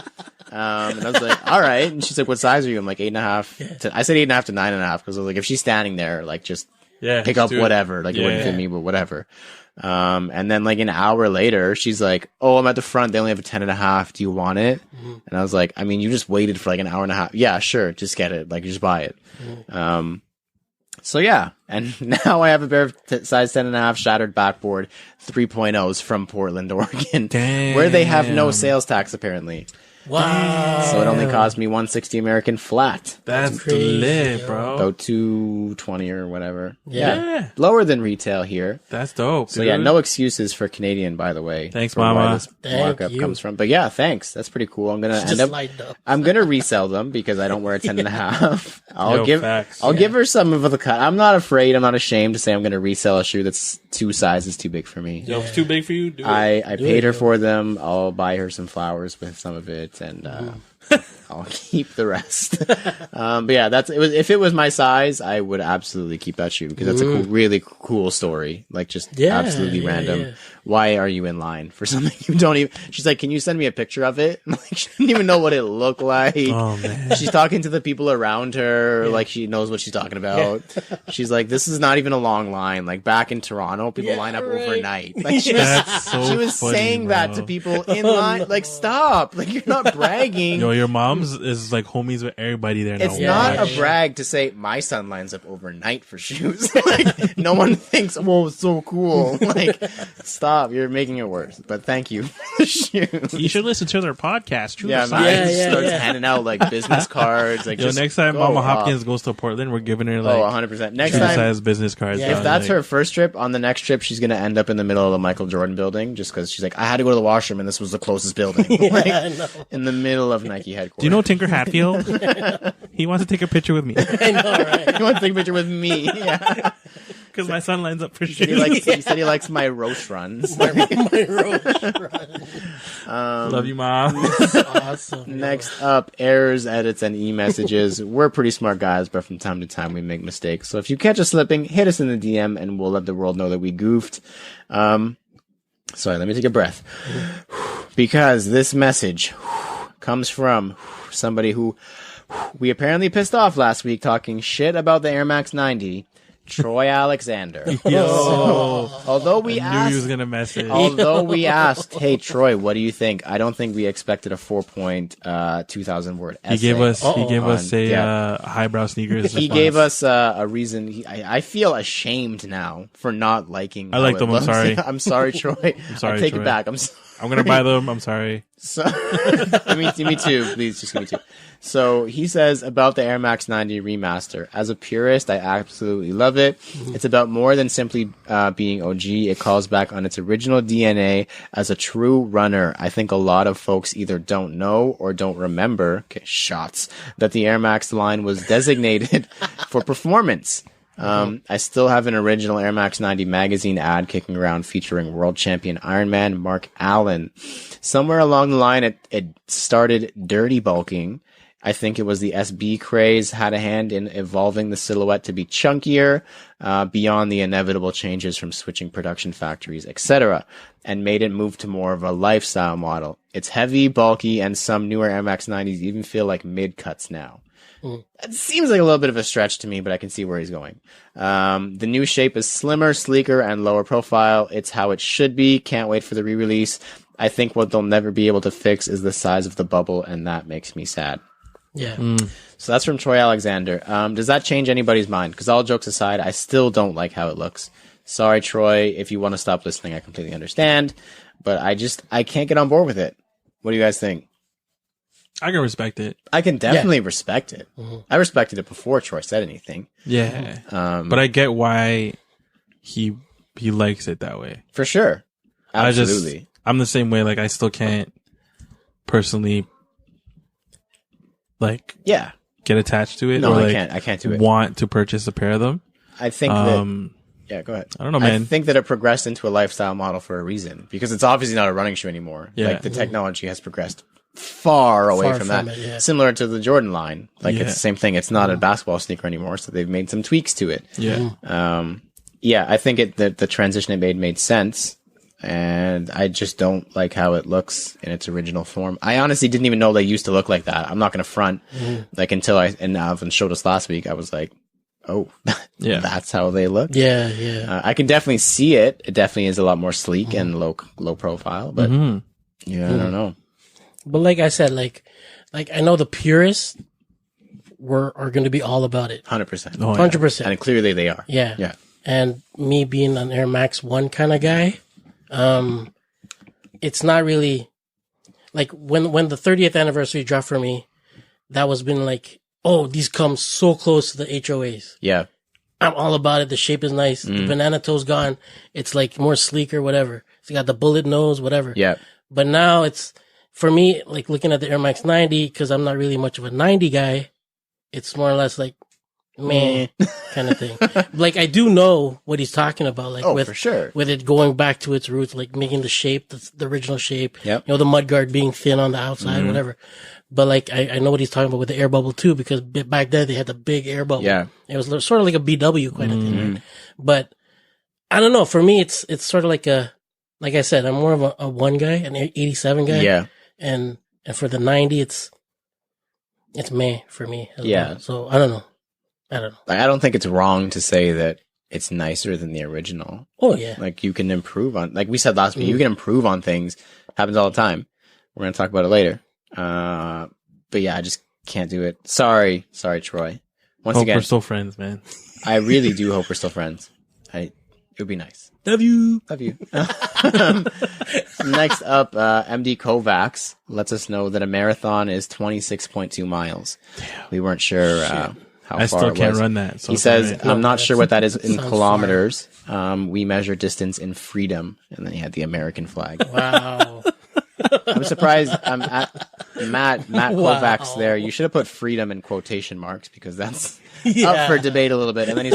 I was like, all right. And she's like, what size are you? I'm like 8.5. I said 8.5 to 9.5 because I was like, if she's standing there, like just pick up whatever. Like it wouldn't fit me, but whatever. And then like an hour later, she's like, oh, I'm at the front. They only have a 10.5. Do you want it? Mm-hmm. And I was like, I mean, you just waited for like an hour and a half. Yeah, sure. Just get it. Like just buy it. Mm-hmm. So yeah, and now I have a pair of size 10.5 shattered backboard 3.0s from Portland, Oregon, where they have no sales tax apparently. Wow! So it only cost me $160 American flat. That's lit, bro. About $220 or whatever. Yeah, lower than retail here. That's dope. So yeah, no excuses for Canadian, by the way. Thanks, Mama. Markup comes from, but yeah, thanks. That's pretty cool. I'm gonna resell them because I don't wear a 10.5. I'll give her some of the cut. I'm not afraid. I'm not ashamed to say I'm gonna resell a shoe that's 2 sizes too big for me. Yo, if it's too big for you, I paid her for them. I'll buy her some flowers with some of it, and I'll keep the rest. But yeah, if it was my size, I would absolutely keep that shoe because that's a really cool story. Like just absolutely random. Yeah. Why are you in line for something you don't even? She's like, can you send me a picture of it? Like, she didn't even know what it looked like. Oh, man. She's talking to the people around her, like she knows what she's talking about. She's like, this is not even a long line. Like back in Toronto, people line up overnight. Like she was saying that to people in line. Like, stop! Like you're not bragging. Yo, your mom's is like homies with everybody there now. It's not a brag to say my son lines up overnight for shoes. Like no one thinks, "Whoa, it's so cool." Like, stop! You're making it worse. But thank you for the shoes. You should listen to their podcast. True mine starts handing out like business cards. Like, yo, next time Mama Hopkins goes to Portland, we're giving her like 100%. Next time, size business cards. If that's her first trip, on the next trip, she's gonna end up in the middle of the Michael Jordan building just because she's like, I had to go to the washroom and this was the closest building. In the middle of Nike headquarters. Do you know Tinker Hatfield? He wants to take a picture with me. I know, right? He wants to take a picture with me. Yeah. Because my son lines up for shoes. He said he likes my roast runs. my roast runs. Love you, Mom. Awesome. Next up, errors, edits, and e-messages. We're pretty smart guys, but from time to time we make mistakes. So if you catch us slipping, hit us in the DM and we'll let the world know that we goofed. Sorry, let me take a breath. Because this message comes from somebody who we apparently pissed off last week talking shit about the Air Max 90. Troy Alexander. Yo, although we knew he was gonna message. Although we asked, hey Troy, what do you think? I don't think we expected a 2,000 word essay. He gave us a highbrow sneakers. He gave us a reason. I feel ashamed now for not liking. I like them. I'm sorry. I'm sorry, Troy. I'm sorry. I'll take Troy. it back. I'm gonna buy them. I'm sorry. So, me too. Please, just give me two. So he says about the Air Max 90 remaster. As a purist, I absolutely love it. It's about more than simply being OG. It calls back on its original DNA as a true runner. I think a lot of folks either don't know or don't remember, that the Air Max line was designated for performance. I still have an original Air Max 90 magazine ad kicking around featuring world champion Ironman Mark Allen. Somewhere along the line, it started dirty bulking. I think it was the SB craze had a hand in evolving the silhouette to be chunkier, beyond the inevitable changes from switching production factories, etc., and made it move to more of a lifestyle model. It's heavy, bulky, and some newer Air Max 90s even feel like mid-cuts now. It seems like a little bit of a stretch to me, but I can see where he's going. The new shape is slimmer, sleeker, and lower profile. It's how it should be. Can't wait for the re-release. I think what they'll never be able to fix is the size of the bubble, and that makes me sad. Yeah. So that's from Troy Alexander. Does that change anybody's mind? Because all jokes aside, I still don't like how it looks. Sorry, Troy. If you want to stop listening, I completely understand. But I can't get on board with it. What do you guys think? I can respect it. I can definitely respect it. I respected it before Troy said anything. Yeah. But I get why he likes it that way. For sure. Absolutely. I'm the same way. Like I still can't personally like Yeah. get attached to it. No, or, like, I can't do it. Want to purchase a pair of them. I think that. Yeah, go ahead. I don't know, man. I think that it progressed into a lifestyle model for a reason because it's obviously not a running shoe anymore. Yeah. Like the technology has progressed far away from that. It, yeah. Similar to the Jordan line. Like Yeah. it's the same thing. It's not a basketball sneaker anymore, so they've made some tweaks to it. Yeah. Yeah, I think the transition it made sense. And I just don't like how it looks in its original form. I honestly didn't even know they used to look like that. I'm not going to front. Like until and Alvin showed us last week, I was like, oh, Yeah. that's how they look. Yeah, yeah. I can definitely see it. It definitely is a lot more sleek and low profile, but yeah, I don't know. But like I said, like I know the purists are going to be all about it. 100%. Oh, yeah. 100%. And clearly they are. Yeah. Yeah. And me being an Air Max 1 kind of guy, it's not really like when the 30th anniversary dropped for me, that was been like, oh, these come so close to the HOAs. Yeah. I'm all about it. The shape is nice. The banana toe's gone. It's like more sleeker, whatever. It's got the bullet nose, whatever. Yeah. But now it's, for me, like looking at the Air Max 90, because I'm not really much of a 90 guy, it's more or less like, meh, kind of thing. Like, I do know what he's talking about, like, For sure. with it going back to its roots, like making the shape, the original shape, Yep. you know, the mudguard being thin on the outside, whatever. But like, I know what he's talking about with the air bubble too, because back then they had the big air bubble. Yeah. It was sort of like a BW kind of thing. Right? But I don't know. For me, it's sort of like like I said, I'm more of a 1 guy, an 87 guy. Yeah. And for the 90, it's meh for me. As Yeah. well. So I don't know. Like, I don't think it's wrong to say that it's nicer than the original. Oh yeah. Like you can improve on, like we said last week, you can improve on things. Happens all the time. We're going to talk about it later. But yeah, I just can't do it. Sorry, Troy. Once Hope again, we're still friends, man. I really do hope we're still friends. It would be nice. Love you. Love you. Next up, MD Kovacs lets us know that a marathon is 26.2 miles. Damn. We weren't sure how far I still it can't was. run that. So He it's says, all right. I'm not sure what that is in Sounds kilometers. We measure distance in freedom. And then he had the American flag. Wow. I'm surprised. Matt Kovacs there. You should have put freedom in quotation marks because that's up for debate a little bit. And then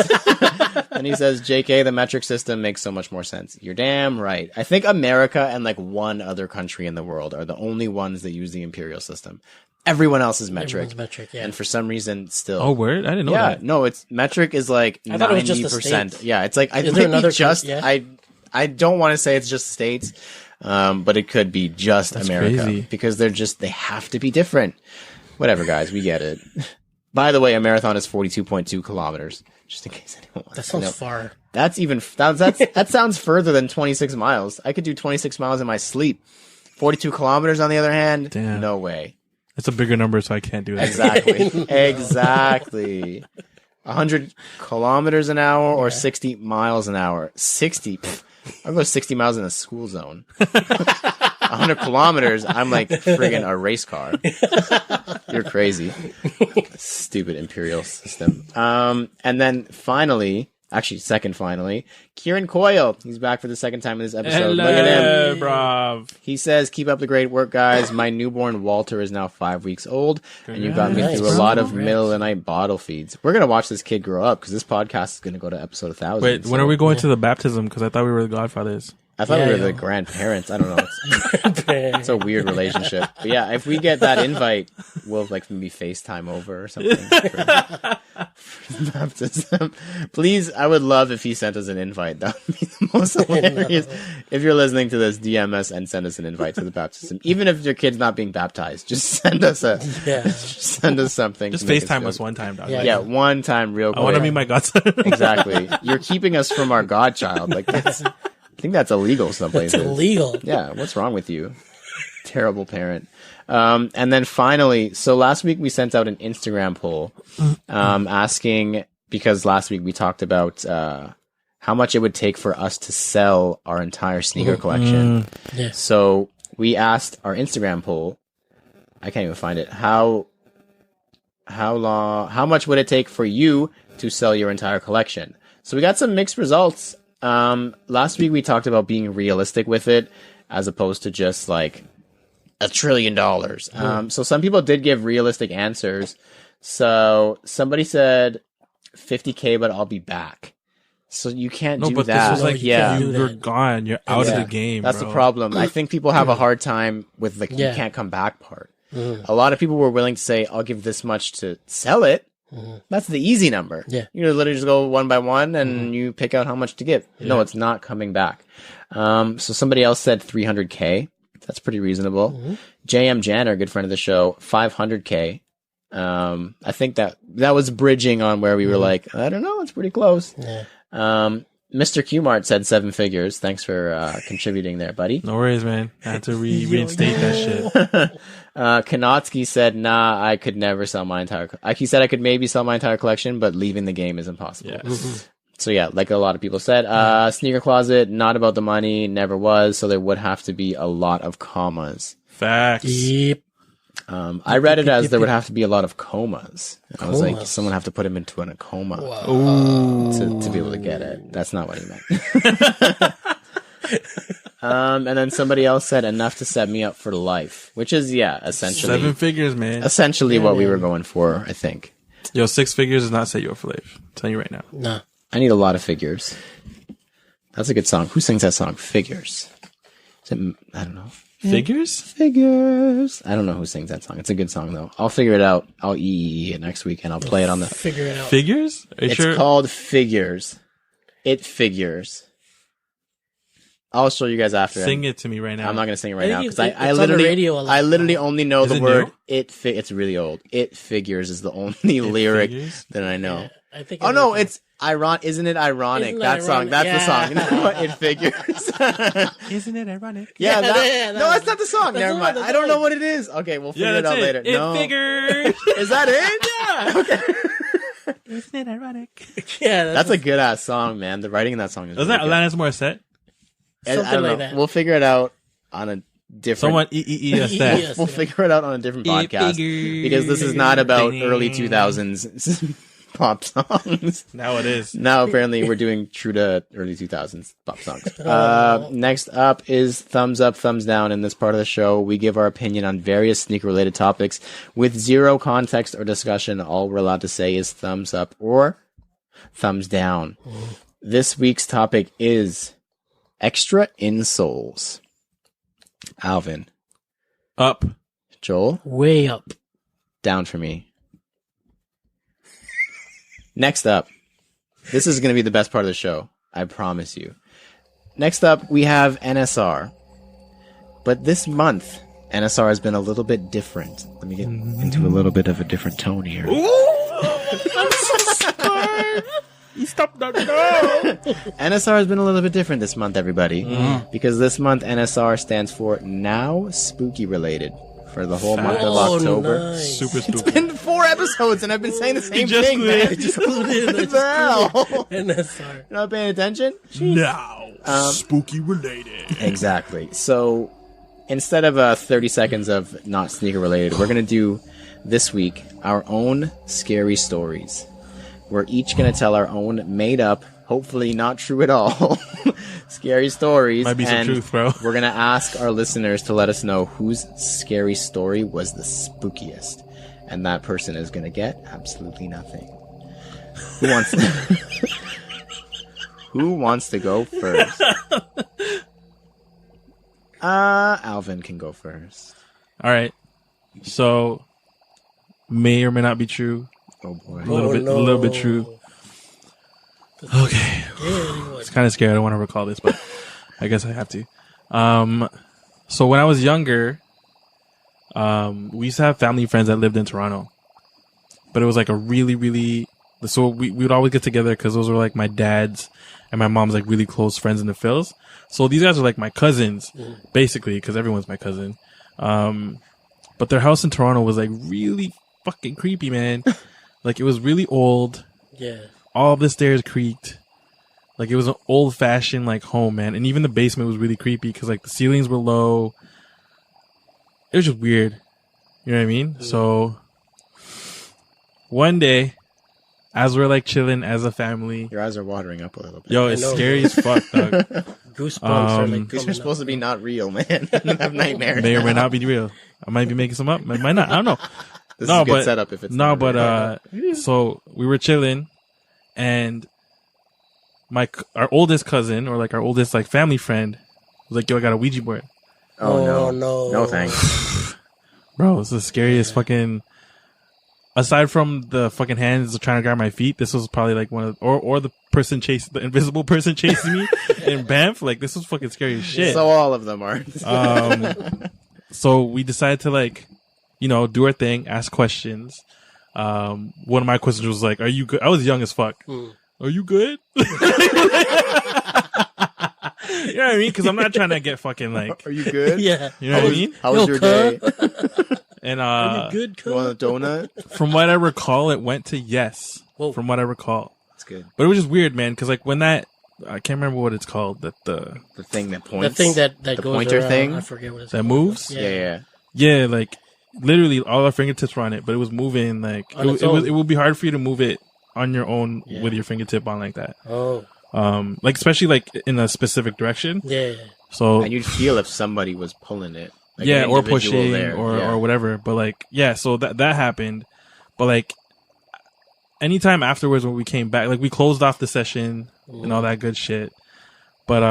he says, JK, the metric system makes so much more sense. You're damn right. I think America and like one other country in the world are the only ones that use the imperial system. Everyone else is metric. Everyone's metric, yeah. And for some reason still. Oh, word? I didn't know that. No, it's metric is like I thought it was just the 90%. States. Yeah, it's like I Is think there another just country? Yeah. I don't want to say it's just the States. But it could be just America crazy. because they have to be different. Whatever, guys, we get it. By the way, a marathon is 42.2 kilometers. Just in case anyone wants That to sounds know. far. That's even that sounds further than 26 miles. I could do 26 miles in my sleep. 42 kilometers, on the other hand, Damn. no way. It's a bigger number, so I can't do that. Exactly, exactly. 100 kilometers an hour or 60 miles an hour. 60. I'll go 60 miles in a school zone. 100 kilometers, I'm like friggin' a race car. You're crazy. Stupid imperial system. And then finally, Kieran Coyle. He's back for the second time in this episode. Look at him. Brav. He says, keep up the great work, guys. My newborn Walter is now 5 weeks old, and you've gotten me Nice. through a lot of middle of the night bottle feeds. We're going to watch this kid grow up because this podcast is going to go to episode 1,000. Wait, when are we going to the baptism? Because I thought we were the godfathers. I thought Yeah, we were yeah. the grandparents. I don't know. It's a weird relationship. But yeah, if we get that invite, we'll like maybe FaceTime over or something for baptism. Please, I would love if he sent us an invite. That would be the most hilarious. If you're listening to this, DM us and send us an invite to the baptism. Even if your kid's not being baptized, just send us send us something. Just to make FaceTime feel- us one time, dog. Yeah. Yeah, one time, real I quick. want to meet my godson. Exactly. You're keeping us from our godchild. Like I think that's illegal some It's places. illegal. Yeah, what's wrong with you? Terrible parent. And then finally, so last week we sent out an Instagram poll asking, because last week we talked about how much it would take for us to sell our entire sneaker collection. Yeah. So we asked our Instagram poll, I can't even find it, how much would it take for you to sell your entire collection? So we got some mixed results. Last week we talked about being realistic with it. as opposed to just like $1 trillion. So some people did give realistic answers. So somebody said 50K, but I'll be back. So you can't do but that. this was like, Yeah. you're gone. You're out of the game. That's bro. the problem. I think people have a hard time with the you can't come back part. A lot of people were willing to say, I'll give this much to sell it. That's the easy number. Yeah. You literally just go one by one and you pick out how much to give. No, it's not coming back. So somebody else said 300K. That's pretty reasonable. JM Jan, our good friend of the show, 500K. I think that was bridging on where we were like, I don't know, it's pretty close. Yeah. Mr. Q-Mart said 7 figures. Thanks for contributing there, buddy. No worries, man. I had to reinstate that shit. Kanotsky said, nah, I could never sell my entire... He said I could maybe sell my entire collection, but leaving the game is impossible. Yeah. So yeah, like a lot of people said, Sneaker Closet, not about the money, never was, so there would have to be a lot of commas. Facts. Yep. I read it as there would have to be a lot of comas. I was like, someone have to put him into a coma to be able to get it. That's not what he meant. And then somebody else said enough to set me up for life, which is, essentially 7 figures, man. essentially what we were going for, I think. Yo, 6 figures does not set you up for life. I'm telling you right now. Nah. I need a lot of figures. That's a good song. Who sings that song? Figures. Is it, I don't know. Figures? Figures. I don't know who sings that song. It's a good song though. I'll figure it out. I'll it next week and I'll play it on the. Figure it out. Figures? Are you It's sure? called Figures. It figures. I'll show you guys after. Sing it to me right now. I'm not gonna sing it right I now think because it's I on the literally, radio a lot. I literally only know Is the it word. new? It's really old. It figures is the only lyric Figures? that I know. Yeah, I think. Oh no, it's ironic. Isn't it ironic? Isn't That it song. ironic? That's the Yeah. song. It figures. Isn't it ironic? Yeah, Yeah, no, that's not the song. that's Never the mind. one, I don't know that's what it is. Okay, we'll figure Yeah, it out that's later. it. It No. figures. Is that it? Yeah. Okay. Isn't it ironic? Yeah, That's a good ass song, man. The writing in that song is Isn't really that good. Alanis Morissette? I something don't like know. that. We'll figure it out on a different. Someone us that. Yes. We'll figure it out on a different podcast because this is not about early 2000s pop songs. Now it is. Now apparently we're doing true to early 2000s pop songs. Next up is thumbs up, thumbs down. In this part of the show, we give our opinion on various sneaker related topics with zero context or discussion. All we're allowed to say is thumbs up or thumbs down. This week's topic is extra insoles. Alvin. Up. Joel. way up. Down for me. Next up, this is going to be the best part of the show. I promise you. Next up, we have NSR. But this month, NSR has been a little bit different. Let me get into a little bit of a different tone here. I'm so scared. You stopped that now. NSR has been a little bit different this month, everybody. Because this month, NSR stands for Now Spooky Related. For the whole month of Oh, October. nice. Super It's stupid. been 4 episodes and I've been saying the same just thing, quit. man. Just clued in. I What just the hell? NSR. You're not paying attention? Now, spooky related. Exactly. So instead of 30 seconds of not sneaker related, we're going to do this week our own scary stories. We're each going to tell our own made up, hopefully not true at all, scary stories. Might be some and truth, bro. We're going to ask our listeners to let us know whose scary story was the spookiest. And that person is going to get absolutely nothing. Who wants Who wants to go first? Alvin can go first. All right. So, may or may not be true. Oh boy. A little bit true. Okay. It's kind of scary. I don't want to recall this, but I guess I have to. So when I was younger, we used to have family friends that lived in Toronto, but it was like a really, really, so we would always get together because those were like my dad's and my mom's like really close friends in the Phils. So these guys are like my cousins, basically, because everyone's my cousin. But their house in Toronto was like really fucking creepy, man. Like it was really old. Yeah. All of the stairs creaked. Like it was an old fashioned like home, man. And even the basement was really creepy because like the ceilings were low. It was just weird. You know what I mean? So one day, as we're like chilling as a family, Your eyes are watering up a little bit. yo, it's I know. scary as fuck, dog. Goosebumps are like These are coming supposed up. to be not real, man. I'm gonna have nightmares. May or may not be real. I might be making some up. I might not. I don't know. This No, is a good but- setup if it's No, not but real. so we were chilling, and our oldest cousin, or like our oldest like family friend, was like, "Yo, I got a Ouija board, Oh no, no. no thanks. bro." It's the scariest fucking. Aside from the fucking hands trying to grab my feet, this was probably like one of, or the invisible person chasing me in Banff. Like this was fucking scary as shit. So all of them are. So we decided to like, do our thing, ask questions. One of my questions was like, "Are you good?" I was young as fuck. Are you good? You know what I mean? Because I'm not trying to get fucking like, Are you good? Yeah. you know what I mean? How was Yo, your day? And Are you good, You want cuz? a donut? from what I recall, it went to yes. Whoa. From what I recall, That's good. but it was just weird, man. Because like when that, I can't remember what it's called. The The thing that The points. thing that the goes pointer around, thing? I forget what it's that called. moves. Yeah. Yeah, like literally all our fingertips were on it, but it was moving. Like On its it own. would be hard for you to move it on your own Yeah. with your fingertip on like that. Oh, Like especially like in a specific direction. yeah. So And you'd feel if somebody was pulling it. Like yeah, an or individual pushing there. or Yeah. or whatever. But like yeah, so that happened. But like anytime afterwards when we came back, like we closed off the session and all that good shit. But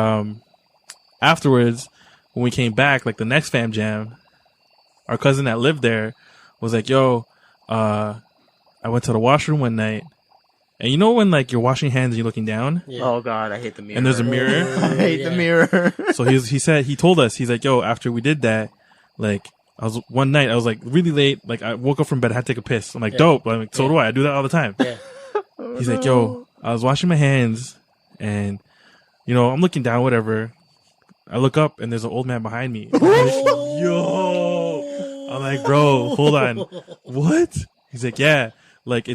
afterwards when we came back, like the next fam jam, our cousin that lived there was like, "Yo, I went to the washroom one night." And you know when like you're washing hands and you're looking down Yeah. Oh god, I hate the mirror. and there's a mirror? I hate the Yeah. mirror. So he told us, he's like, "Yo, after we did that, like one night I was like really late, like I woke up from bed, I had to take a piss." I'm like, Yeah. "Dope." I'm like, "So do I do that all the time." Yeah. He's like, "Yo, I was washing my hands and I'm looking down, whatever. I look up and there's an old man behind me." I'm like, "Yo." I'm like, "Bro, hold on. What?" He's like, "Yeah, like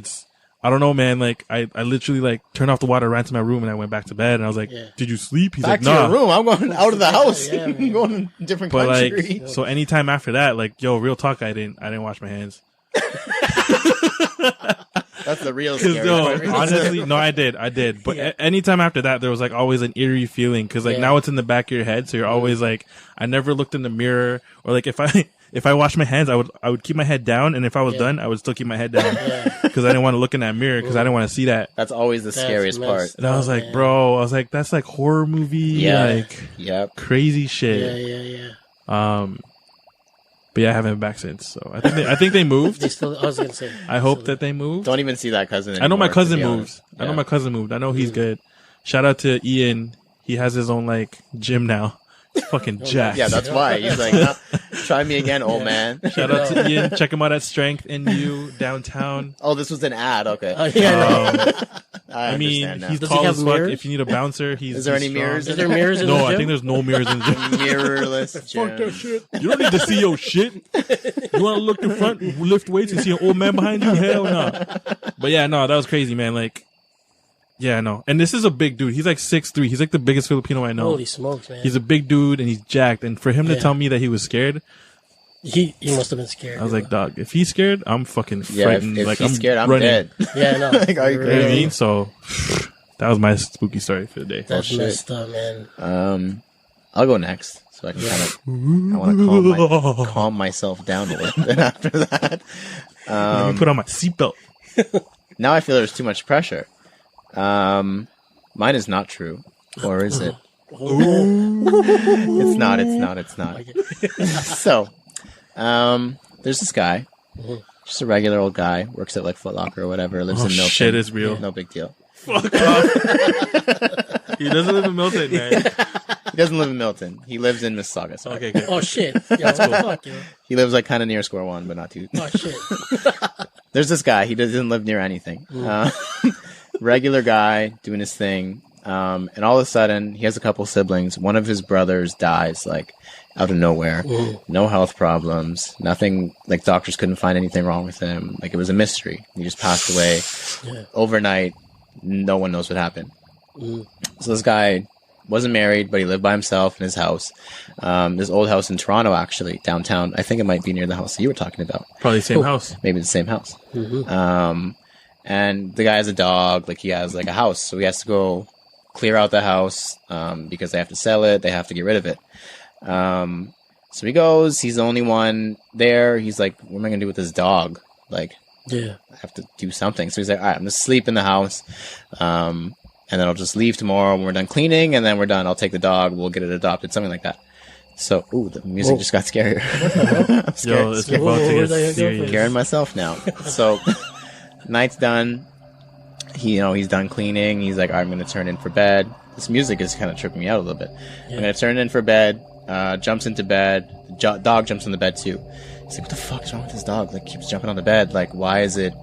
I don't know, man. Like, I literally like turned off the water, ran to my room, and I went back to bed. And I was like, Yeah. "Did you sleep?" He's Back like, to "Nah." your room. I'm going out of the house. Yeah, man. I'm going to a different But country. like, so anytime after that, like, yo, real talk, I didn't wash my hands. That's the real Cause scary no, part. honestly, no, I did. But Yeah. anytime after that, there was like always an eerie feeling. Cause like Yeah. now it's in the back of your head. So you're always like, I never looked in the mirror, or like if I washed my hands, I would keep my head down. And if I was Yeah. done, I would still keep my head down. Yeah. Cause I didn't want to look in that mirror. Cause I didn't want to see that. That's always the That's scariest part. messed And I was up, like, man. bro, that's like horror movie, Yeah. like Yep. crazy shit. Yeah. But yeah, I haven't been back since. So I think they moved. They still. I was gonna say. I hope that they moved. Don't even see that cousin anymore. I know my cousin to be moved. honest. I know Yeah. my cousin moved. I know he's good. Shout out to Ian. He has his own like gym now. He's fucking jacked. Yeah, that's why. He's like, "Nah, try me again, old man. Shout out to Ian. Check him out at Strength NU downtown. Oh, this was an ad. Okay. I I mean, understand now. he's Does he tall have as fuck. mirrors? If you need a bouncer, he's. Is there he's any strong. mirrors Is there mirrors in No, the I gym? think there's no mirrors in the gym. Mirrorless gym. shit. You don't need to see your shit. You want to look in front, lift weights, and see an old man behind you? Hell no. But yeah, no, that was crazy, man. Like, yeah, no. And this is a big dude. He's like 6'3". He's like the biggest Filipino I know. Holy smokes, man! He's a big dude and he's jacked. And for him to Yeah. tell me that he was scared, He must have been scared. I was like, dog, if he's scared, I'm fucking Yeah, frightened. if like he's scared, I'm running. dead. yeah, no. Like, are you You know what I crazy? mean? So that was my spooky story for the day. That's shit. messed up, man. I'll go next, so I can kind of. I want to calm myself down a little bit after that. Let me put on my seatbelt. Now I feel there's too much pressure. Mine is not true, or is it? It's not. It's not. So, there's this guy, just a regular old guy, works at like Foot Locker or whatever, lives Oh in Milton. shit, it's real. No big deal. Fuck off. He doesn't live in Milton, man. He doesn't live in Milton. He lives in Mississauga. Sorry. Okay, good. Oh shit! Yeah, what the fuck, yo? He lives like kind of near Square One, but not too. Oh shit! There's this guy. He doesn't live near anything. Regular guy doing his thing. And all of a sudden, he has a couple siblings. One of his brothers dies, like, out of nowhere. No health problems. Nothing, like, doctors couldn't find anything wrong with him. Like, it was a mystery. He just passed away overnight. No one knows what happened. So this guy wasn't married, but he lived by himself in his house. This old house in Toronto, actually, downtown. I think it might be near the house that you were talking about. Probably the same house. Maybe the same house. And the guy has a dog. Like, he has, like, a house. So he has to go clear out the house because they have to sell it. They have to get rid of it. So he goes. He's the only one there. He's like, what am I going to do with this dog? Like, I have to do something. So he's like, all right, I'm going to sleep in the house. And then I'll just leave tomorrow when we're done cleaning. And then we're done. I'll take the dog. We'll get it adopted. Something like that. So, the music just got scarier. I'm scared. Yo, it's about to get serious. Scaring myself now. So, night's done. He's done cleaning. He's like, I'm going to turn in for bed. This music is kind of tripping me out a little bit. I'm going to turn in for bed. Jumps into bed. Dog jumps on the bed too. He's like, what the fuck is wrong with this dog? Like, keeps jumping on the bed. Like, why is it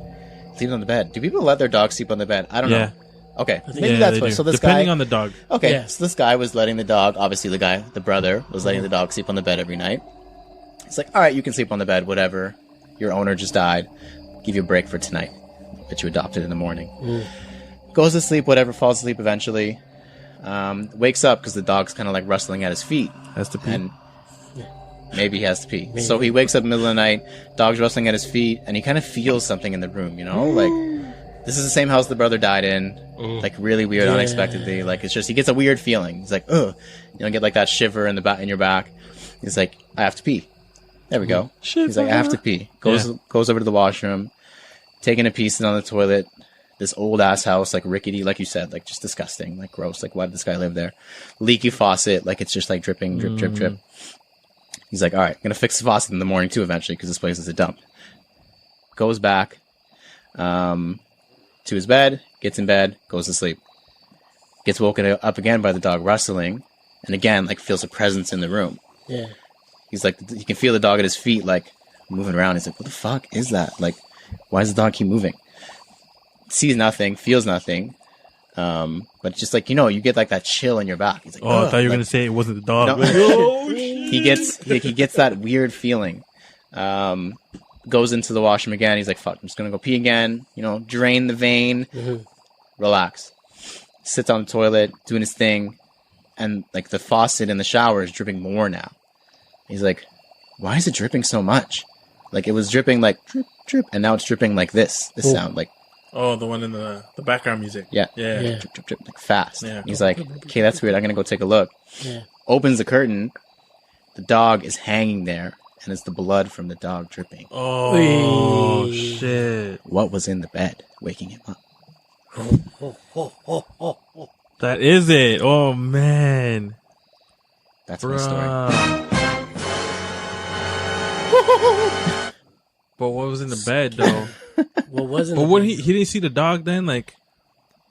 sleeping on the bed? Do people let their dog sleep on the bed? I don't know. Okay, maybe that's what. So this depending guy, on the dog. Okay, so this guy was letting the dog. Obviously, the brother was letting the dog sleep on the bed every night. It's like, all right, you can sleep on the bed, whatever. Your owner just died. Give you a break for tonight. But you adopted in the morning. Goes to sleep, whatever. Falls asleep eventually. Wakes up because the dog's kind of like rustling at his feet. Has to pee. And maybe he has to pee. So he wakes up in the middle of the night. Dog's rustling at his feet, and he kind of feels something in the room. Like. This is the same house the brother died in. Like, really weird, unexpectedly. Like, it's just, he gets a weird feeling. He's like, ugh. Get like that shiver in your back. He's like, I have to pee. There we go. Shiver. He's like, I have to pee. Goes over to the washroom, taking a piece on the toilet. This old ass house, like rickety, like you said, like just disgusting, like gross. Like, why did this guy live there? Leaky faucet, like it's just like dripping, drip, drip, drip. He's like, all right, I'm gonna fix the faucet in the morning too, eventually, because this place is a dump. Goes back, to his bed, gets in bed, goes to sleep. Gets woken up again by the dog rustling, and again, like, feels a presence in the room. Yeah. He's like, he can feel the dog at his feet, like, moving around. He's like, what the fuck is that? Like, why does the dog keep moving? Sees nothing, feels nothing, but just like, you get like that chill in your back. He's like, I thought you were gonna say it wasn't the dog. No. he gets that weird feeling. Goes into the washroom again. He's like, fuck, I'm just going to go pee again. Drain the vein. Relax. Sits on the toilet, doing his thing. And, like, the faucet in the shower is dripping more now. He's like, why is it dripping so much? Like, it was dripping, like, drip, drip. And now it's dripping like this. This sound, like. Oh, the one in the background music. Yeah. Drip, drip, drip, like, fast. Yeah. He's like, okay, that's weird. I'm going to go take a look. Yeah. Opens the curtain. The dog is hanging there. And it's the blood from the dog dripping. Oh, shit. What was in the bed waking him up? That is it. Oh, man. That's my story. But what was in the bed, though? What was in But the when bed? he didn't see the dog then? Like,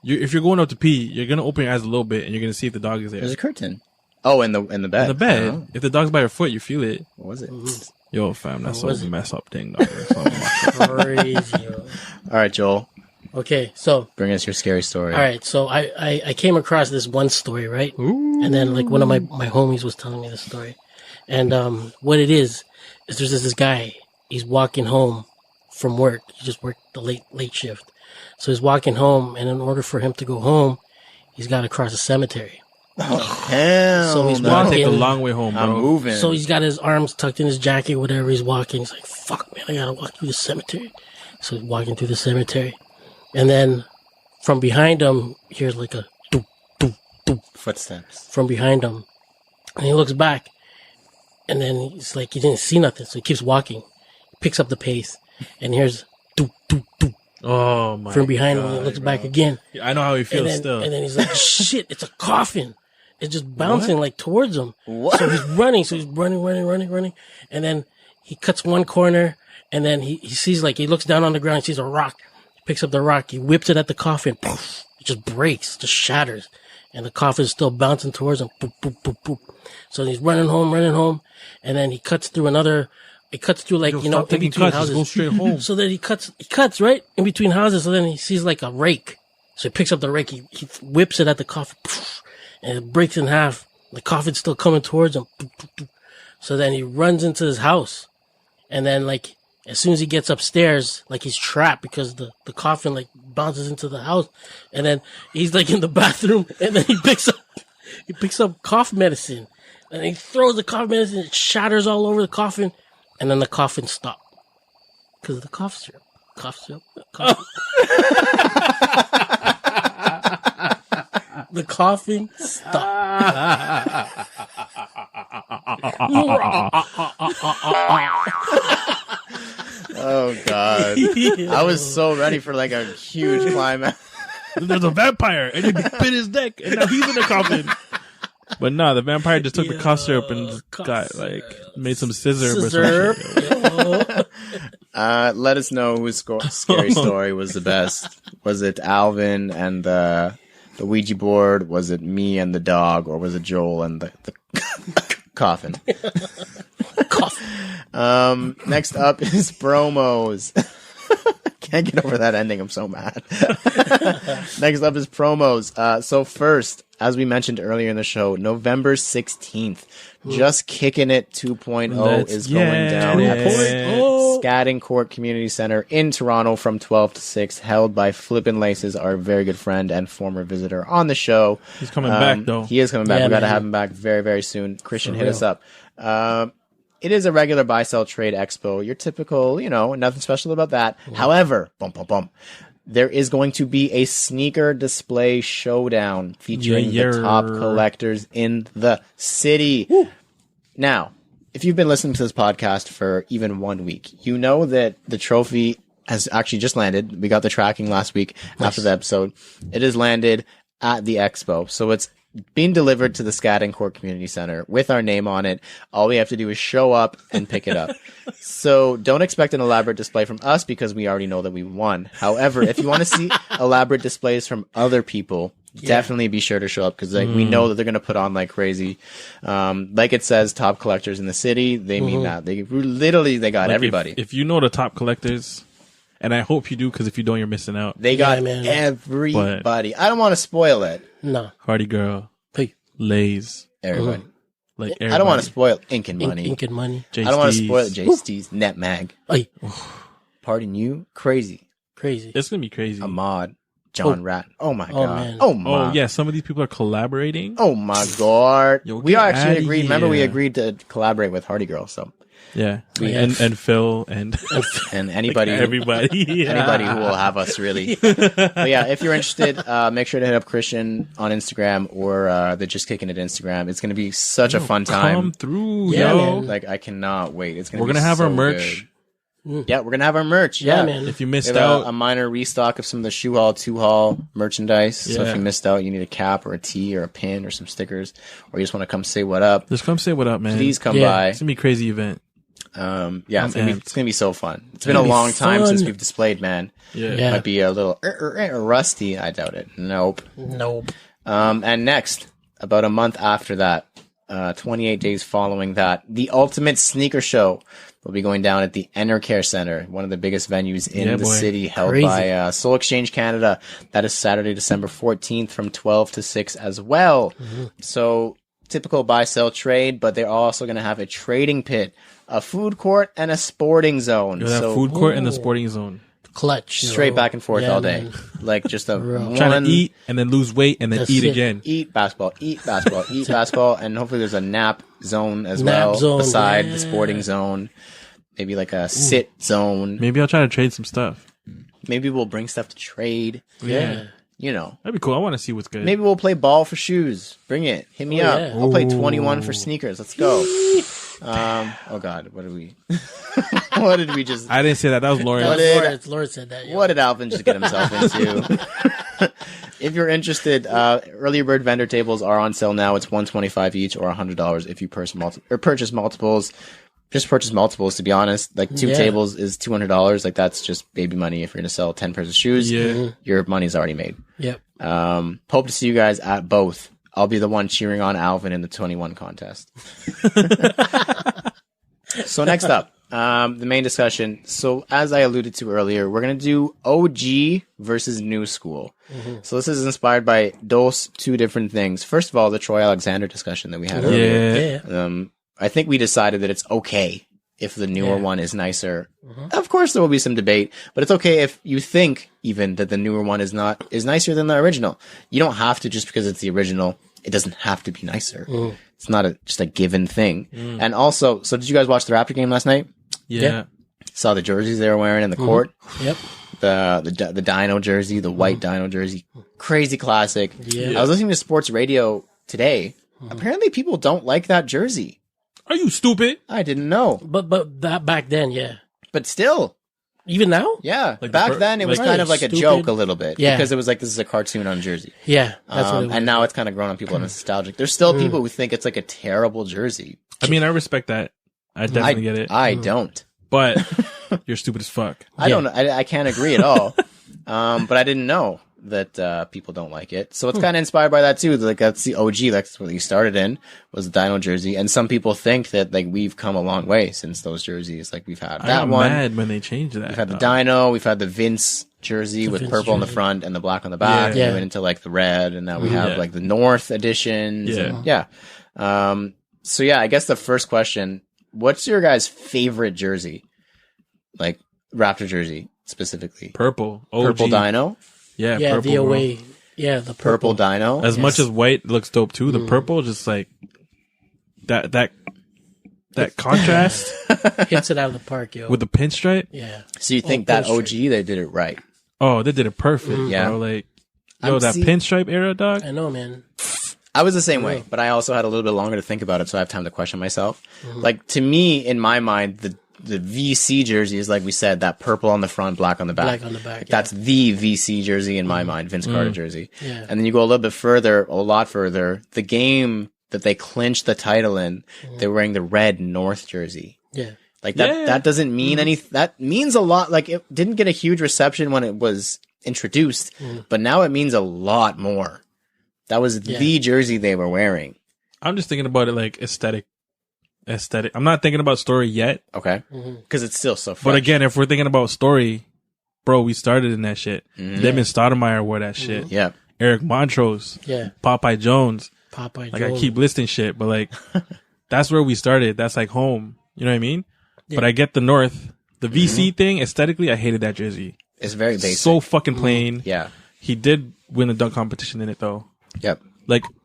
if you're going up to pee, you're going to open your eyes a little bit and you're going to see if the dog is there. There's a curtain. Oh, in the bed. In the bed. Oh. If the dog's by your foot, you feel it. What was it? Yo, fam, that's a mess up thing, dog. Crazy. All right, Joel. Okay, so Bring us your scary story. all right, so I came across this one story, right? And then like one of my homies was telling me the story, and what it is there's this guy. He's walking home from work. He just worked the late shift, so he's walking home, and in order for him to go home, he's got to cross a cemetery. Oh, hell. So he's You gotta take the walking. long way home, bro. I'm moving. So he's got his arms tucked in his jacket, whatever. He's walking. He's like, "Fuck, man, I gotta walk through the cemetery." So he's walking through the cemetery, and then from behind him, here's like a doop, doop, doop Footsteps. from behind him, and he looks back, and then he's like, he didn't see nothing, so he keeps walking. He picks up the pace, and here's doop, doop, doop Oh, my from behind him. God, And he looks bro. back again, I know how he feels and then, still. and then he's like, "Shit, it's a coffin." It's just bouncing like towards him. What? So he's running. So he's running. And then he cuts one corner, and then he sees, like, he looks down on the ground, he sees a rock. He picks up the rock, he whips it at the coffin. Poof, it just breaks, just shatters. And the coffin's still bouncing towards him. Boop, boop, boop, boop. So he's running home. And then he cuts through like, Yo, you know, stop in taking between cuts, just houses. go straight home. So then he cuts right in between houses. So then he sees like a rake. So he picks up the rake, he whips it at the coffin. Poof, and it breaks in half. The coffin's still coming towards him. So then he runs into his house. And then, like, as soon as he gets upstairs, like, he's trapped because the coffin, like, bounces into the house. And then he's, like, in the bathroom. And then he picks up cough medicine. And he throws the cough medicine. It shatters all over the coffin. And then the coffin stopped. Because of the cough syrup. Cough syrup. The coughing. Stop. Oh God! I was so ready for like a huge climax. There's a vampire, and he bit his neck, and now he's in the coffin. But no, the vampire just took the cough syrup and just got like made some scissor. Let us know whose scary story was the best. Was it Alvin and the Ouija board? Was it me and the dog, or was it Joel and the coffin? Next up is promos. Can't get over that ending. I'm so mad. Next up is promos. So first, as we mentioned earlier in the show, November 16th, Just Kicking It 2.0 is going down at the Scadden Court Community Center in Toronto from 12 to 6, held by Flippin' Laces, our very good friend and former visitor on the show. He's coming back, though. He is coming back. We got to have him back very, very soon. Christian, hit us up. It is a regular buy-sell trade expo. Your typical, nothing special about that. However, there is going to be a sneaker display showdown featuring the top collectors in the city. Woo. Now, if you've been listening to this podcast for even 1 week, you know that the trophy has actually just landed. We got the tracking last week after the episode. It has landed at the expo. So it's being delivered to the Scadden Court Community Center with our name on it. All we have to do is show up and pick it up. So don't expect an elaborate display from us because we already know that we won. However, if you want to see elaborate displays from other people, definitely be sure to show up because we know that they're going to put on like crazy. Like it says, top collectors in the city. They mean that. They got like everybody. If you know the top collectors, and I hope you do because if you don't, you're missing out. They got everybody. But I don't want to spoil it. No. Hardy Girl. Hey. Lays. Everybody. Like everybody. I don't want to spoil Ink and Money. Ink and Money. I don't want to spoil J-Steez, Netmag. Hey. Pardon you? Crazy. It's going to be crazy. Ahmad. John Rat. Oh my God. Man. Oh my. Oh yeah, some of these people are collaborating. Oh my God. We actually agreed. Here. Remember we agreed to collaborate with Hardy Girl, so. Yeah. And Phil and anybody, like everybody, anybody who will have us really. But yeah, if you're interested, make sure to hit up Christian on Instagram or the Just Kicking It Instagram. It's gonna be such a fun time. Come through, yo! Man. Like I cannot wait. It's gonna. We're gonna have our merch. Yeah, we're gonna have our merch. Yeah, man. If you missed out, a minor restock of some of the Shoe Hall, 2 Hall merchandise. Yeah. So if you missed out, you need a cap or a tee or a pin or some stickers, or you just want to come say what up. Just come say what up, man. Please come by. It's gonna be a crazy event. It's gonna be so fun. It's been a long time since we've displayed, man. Yeah. Might be a little rusty. I doubt it. Nope. And next, about a month after that, 28 days following that, the Ultimate Sneaker Show will be going down at the Enercare Center, one of the biggest venues in the city, held by Soul Exchange Canada. That is Saturday, December 14th from 12 to 6 as well. So typical buy, sell, trade, but they're also going to have a trading pit, a food court, and a sporting zone. Food court and the sporting zone. Clutch. Straight back and forth all day. Man. Like just a trying to eat and then lose weight and then eat again. Eat basketball, eat basketball, and hopefully there's a nap zone as well beside the sporting zone. Maybe like a sit zone. Maybe I'll try to trade some stuff. Maybe we'll bring stuff to trade. Yeah. That'd be cool. I want to see what's good. Maybe we'll play ball for shoes. Bring it. Hit me up. I'll play 21 for sneakers. Let's go. Oh God, what did we? What did we just? I didn't say that. That was Lauren. Lauren said that. What did Alvin just get himself into? If you're interested, early bird vendor tables are on sale now. It's $125 each or $100 if you purchase multiples. Just purchase multiples, to be honest. Like 2 tables is $200. Like that's just baby money. If you're going to sell 10 pairs of shoes, your money's already made. Yep. Hope to see you guys at both. I'll be the one cheering on Alvin in the 21 contest. So next up, the main discussion. So as I alluded to earlier, we're going to do OG versus new school. So this is inspired by those 2 different things. First of all, the Troy Alexander discussion that we had earlier. I think we decided that it's okay if the newer one is nicer. Of course, there will be some debate, but it's okay if you think even that the newer one is nicer than the original. You don't have to just because it's the original. It doesn't have to be nicer. It's not just a given thing. And also, so did you guys watch the Raptor game last night? Yeah. Saw the jerseys they were wearing in the court. Yep. the Dino jersey, the white Dino jersey, crazy classic. Yeah. I was listening to sports radio today. Apparently, people don't like that jersey. Are you stupid? I didn't know, But that back then, yeah. but still, Even now? yeah. Like Back the then, it was like- kind of like a Stupid. joke a little bit, Yeah. because it was like this is a cartoon on jersey. Yeah. That's what it was. And now it's kind of grown on people and it's nostalgic. There's still people who think it's like a terrible jersey. I mean, I respect that. I definitely get it. I don't. But you're stupid as fuck. I don't know. I can't agree at all. But I didn't know that people don't like it. So it's kind of inspired by that too. Like that's the OG. That's what you started in was the Dino jersey. And some people think that like we've come a long way since those jerseys. Like we've had I that got one. mad when they changed that. We've had the Dino. We've had the Vince jersey with Vince purple on the jersey. front and the black on the back. Yeah. We went into like the red, and now we have Yeah. like the North editions. Yeah. And, yeah. So yeah, I guess the first question: what's your guys' favorite jersey? Like Raptor jersey specifically. purple. OG. Purple Dino. Yeah, Yeah, purple. the bro. away. Yeah, the Purple purple. Dino. As much as white looks dope too, the purple just like that contrast Hits it out of the park, yo. with the pinstripe. yeah. So you think that pinstripe. OG they did it right? Oh, they did it perfect, Yeah. bro. Like, yo, I'm that see- pinstripe era, dog. I know, man. I was the same way, but I also had a little bit longer to think about it, so I have time to question myself. Like to me, in my mind, the VC jersey is like we said, that purple on the front, black on the back. Black on the back, Like, that's the VC jersey in my mind, Vince Carter jersey. Yeah. And then you go a little bit further, a lot further. The game that they clinched the title in, they were wearing the red North jersey. Yeah. Like that, Yeah. that doesn't mean any, that means a lot. Like it didn't get a huge reception when it was introduced, but now it means a lot more. That was the jersey they were wearing. I'm just thinking about it like aesthetic. I'm not thinking about story yet. Okay. Because it's still so fresh. But again, if we're thinking about story, bro, we started in that shit. Them and Stoudemire wore that shit. Yeah. Eric Montrose, Yeah. Popeye Jones. Popeye Like Jones. I keep listing shit, but like that's where we started. That's like home. You know what I mean? Yeah. But I get the North. The VC thing, aesthetically, I hated that jersey. It's very basic. So fucking plain. Yeah. He did win a dunk competition in it though. Yep.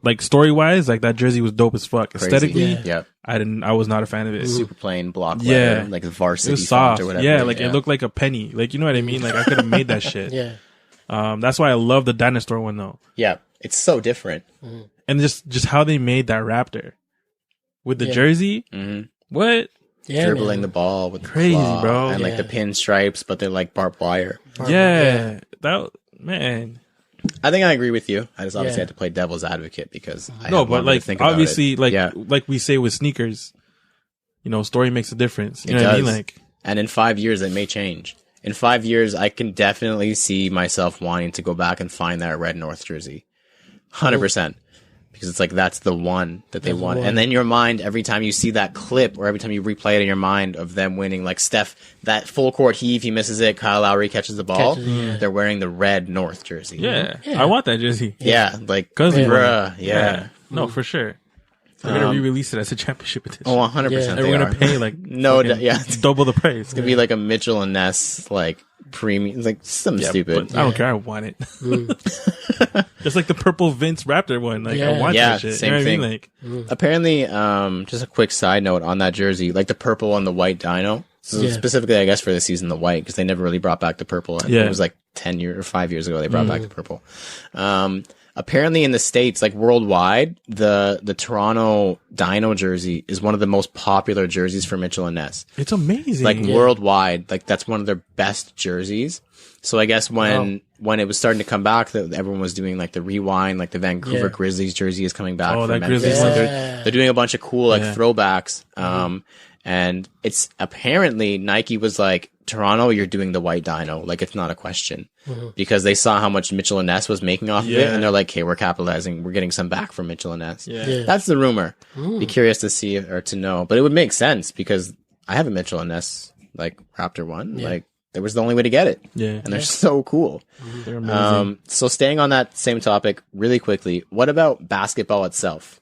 Like story wise, like that jersey was dope as fuck. Crazy. Aesthetically, Yep. I was not a fan of it. Super plain block Yeah. letter, like the It varsity was font soft. or whatever. Yeah, like it looked like a penny. Like you know what I mean? Like I could have made that shit. Yeah. That's why I love the dinosaur one though. Yeah. It's so different. And just how they made that raptor with the Yeah. jersey. What? Yeah, Dribbling man. the ball with the Crazy, claw bro. and like the Yeah. pinstripes, but they're like barbed wire. Yeah. That man. I think I agree with you. I just obviously Yeah. had to play devil's advocate because I No, had but longer to like think about obviously, it. like yeah. like we say with sneakers, you know, story makes a difference. You It know what I mean? does. Like And in 5 years, it may change. In 5 years, I can definitely see myself wanting to go back and find that red North jersey. 100%. Because it's like, that's the one that they want. And then your mind, every time you see that clip or every time you replay it in your mind of them winning, like Steph, that full court heave, he misses it, Kyle Lowry catches the ball. Catches it, yeah. They're wearing the red North jersey. yeah, Yeah. I want that jersey. Yeah. Like, 'Cause we bruh, yeah. No, for sure. They're gonna re-release it as a championship edition. Oh, 100% Yeah. and they we're are. gonna pay like No, fucking yeah. double the price. It's gonna be like a Mitchell and Ness, like, premium, it's like something stupid. But I don't care. I want it. Just like the purple Vince Raptor one. Like I Yeah. want Yeah, that shit. same you know thing. what I mean? Like Apparently, just a quick side note on that jersey, like the purple and the white Dino. So Yeah. specifically, I guess for the season, the white, because they never really brought back the purple. Yeah. It was like 10 years or 5 years ago they brought back the purple. Apparently in the States, like worldwide, the Toronto Dino jersey is one of the most popular jerseys for Mitchell and Ness. it's amazing. Like worldwide, like that's one of their best jerseys. So I guess when it was starting to come back, that everyone was doing like the rewind, like the Vancouver Yeah. Grizzlies jersey is coming back. Oh, from that Memphis. Grizzlies Like, one. they're doing a bunch of cool like Yeah. throwbacks. And it's apparently Nike was like, Toronto, you're doing the white Dino, like it's not a question, because they saw how much Mitchell and Ness was making off of it, Yeah. and they're like, "Hey, we're capitalizing. We're getting some back from Mitchell and Ness." Yeah. That's the rumor. Be curious to see or to know, but it would make sense because I have a Mitchell and Ness like Raptor one. Like that was the only way to get it. Yeah. And they're so cool. They're amazing. So staying on that same topic really quickly, what about basketball itself?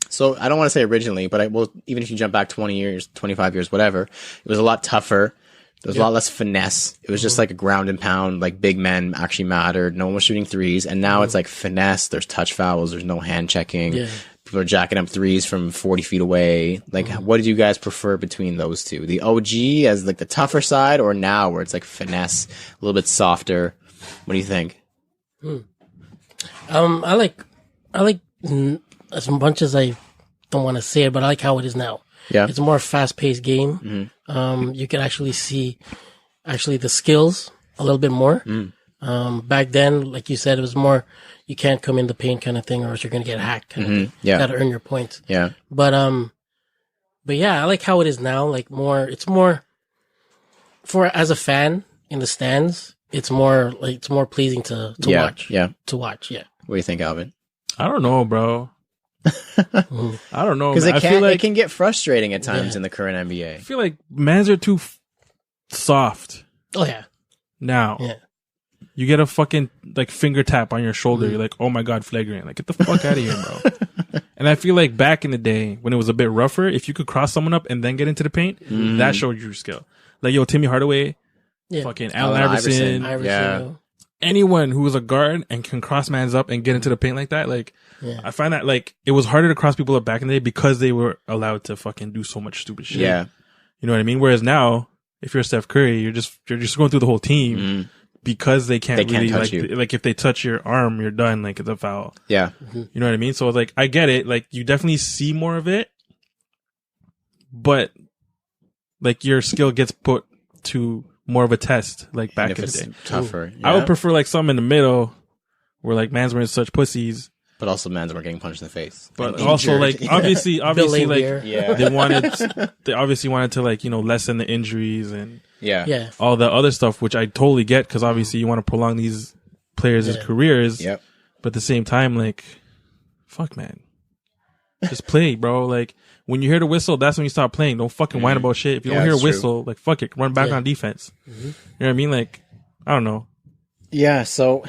So I don't want to say originally, but even if you jump back 20 years, 25 years, whatever, it was a lot tougher. There was a lot less finesse. It was just like a ground and pound, like big men actually mattered. No one was shooting threes. And now it's like finesse. There's touch fouls. There's no hand checking. Yeah. People are jacking up threes from 40 feet away. Like, what do you guys prefer between those two? The OG as like the tougher side, or now where it's like finesse, a little bit softer? What do you think? I like as much as I don't want to say it, but I like how it is now. Yeah. It's a more fast paced game. You can actually see the skills a little bit more. Back then, like you said, it was more, you can't come in the paint kind of thing, or else you're going to get hacked kind of thing. Yeah. You got to earn your points. Yeah. But yeah, I like how it is now. Like it's more for, as a fan in the stands, it's more pleasing to watch. Yeah. To watch. Yeah. What do you think, Alvin? I don't know, bro. I don't know. Because Man. it can get frustrating at times in the current NBA. I feel like mans are too soft Oh yeah. now. Yeah. You get a fucking like finger tap on your shoulder. You're like, oh my God, flagrant. Like, get the fuck out of here, bro. And I feel like back in the day when it was a bit rougher, if you could cross someone up and then get into the paint, that showed your skill. Like, yo, Timmy Hardaway, fucking Allen Iverson, Yeah. anyone who was a guard and can cross mans up and get into the paint like that. Like, I find that like it was harder to cross people up back in the day because they were allowed to fucking do so much stupid shit. Yeah. You know what I mean? Whereas now, if you're Steph Curry, you're just going through the whole team. Because they can't really touch like, you. like if they touch your arm, you're done. Like, it's a foul. Yeah. You know what I mean? So like, I get it. Like, you definitely see more of it, but like your skill gets put to more of a test. Like back in the day, tougher. I would prefer like some in the middle, where like mans were such pussies, but also mans were getting punched in the face. but also like obviously like Yeah. they obviously wanted to like, you know, lessen the injuries and Yeah. all the other stuff, which I totally get, because obviously you want to prolong these players' careers. Yep. But at the same time, like, fuck, man, just play, bro. Like, when you hear the whistle, that's when you stop playing. Don't fucking whine about shit. If you don't hear a whistle, like, fuck it, run back on defense. You know what I mean? Like, I don't know. Yeah. So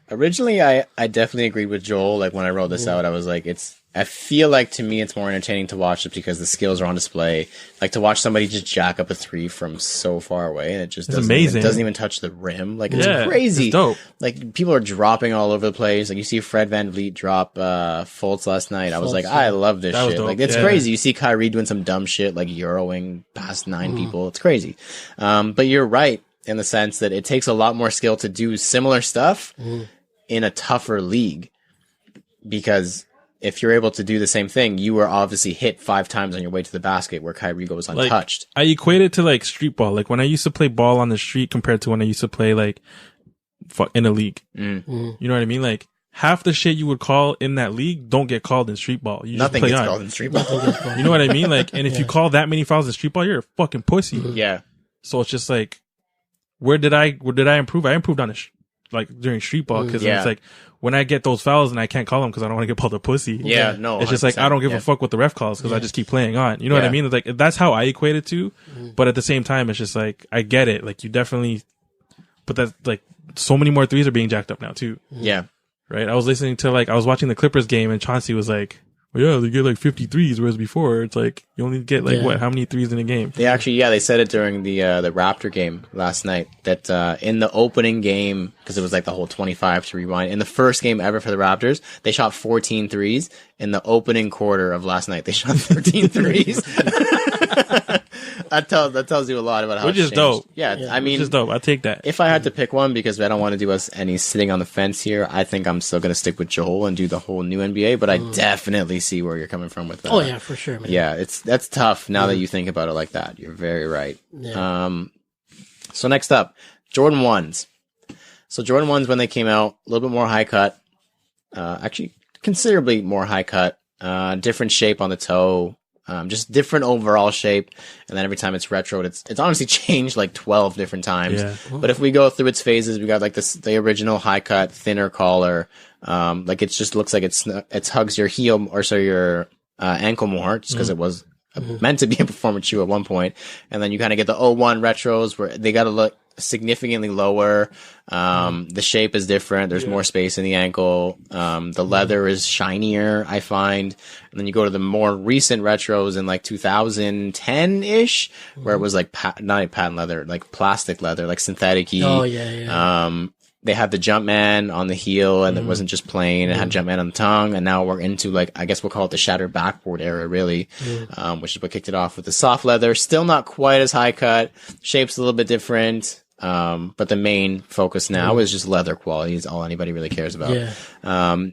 originally, I definitely agreed with Joel. Like when I wrote this out, I was like, I feel like to me it's more entertaining to watch it because the skills are on display. Like to watch somebody just jack up a three from so far away and it just doesn't even touch the rim. Like it's crazy. It's dope. Like people are dropping all over the place. Like you see Fred VanVleet drop Fultz last night. I was like, I love this shit. Like it's crazy. You see Kyrie doing some dumb shit like Euroing past 9 people. It's crazy. But you're right in the sense that it takes a lot more skill to do similar stuff in a tougher league, because if you're able to do the same thing, you were obviously hit 5 times on your way to the basket where Kyrie goes untouched. Like, I equate it to like street ball. Like when I used to play ball on the street compared to when I used to play like in a league. You know what I mean? Like half the shit you would call in that league don't get called in street ball. You Nothing just play gets on. called in street ball. You know what I mean? Like, and if you call that many fouls in street ball, you're a fucking pussy. Yeah. So it's just like, where did I improve? I improved on like during street ball, because it's like when I get those fouls and I can't call them because I don't want to get called a pussy. Yeah, no. It's just like I don't give a fuck what the ref calls because I just keep playing on. You know what I mean? It's like that's how I equate it to. But at the same time, it's just like I get it. Like you definitely, but that's like so many more threes are being jacked up now too. Yeah. Right. I was watching the Clippers game and Chauncey was like, well, yeah, they get like 53s, whereas before it's like you only get like how many threes in a game? They actually, they said it during the Raptor game last night that in the opening game, because it was like the whole 25 to rewind, in the first game ever for the Raptors, they shot 14 threes. In the opening quarter of last night, they shot 13 threes. That tells you a lot about how Which it's is changed. dope. Yeah, I mean, Which is dope. I take that. If I had to pick one, because I don't want to do us any sitting on the fence here, I think I'm still going to stick with Joel and do the whole new NBA, but I definitely see where you're coming from with that. Oh yeah, for sure, man. Yeah, that's tough now that you think about it like that. You're very right. Yeah. So next up, Jordan 1s. So Jordan 1s, when they came out, a little bit more high cut, actually considerably more high cut, different shape on the toe, just different overall shape. And then every time it's retroed, it's honestly changed like 12 different times. Yeah. But if we go through its phases, we got like the original high cut, thinner collar. Like it just looks like it hugs your heel or so your ankle more, just because it was meant to be a performance shoe at one point. And then you kind of get the 01 retros where they got to look significantly lower. The shape is different. There's more space in the ankle. The leather is shinier, I find. And then you go to the more recent retros in like 2010-ish, where it was like not patent leather, like plastic leather, like synthetic-y. Oh yeah. they had the Jumpman on the heel, and it wasn't just plain. It had Jumpman on the tongue, and now we're into like, I guess we'll call it the shattered backboard era, really, which is what kicked it off with the soft leather. Still not quite as high cut. Shape's a little bit different. But the main focus now is just leather quality is all anybody really cares about. Yeah.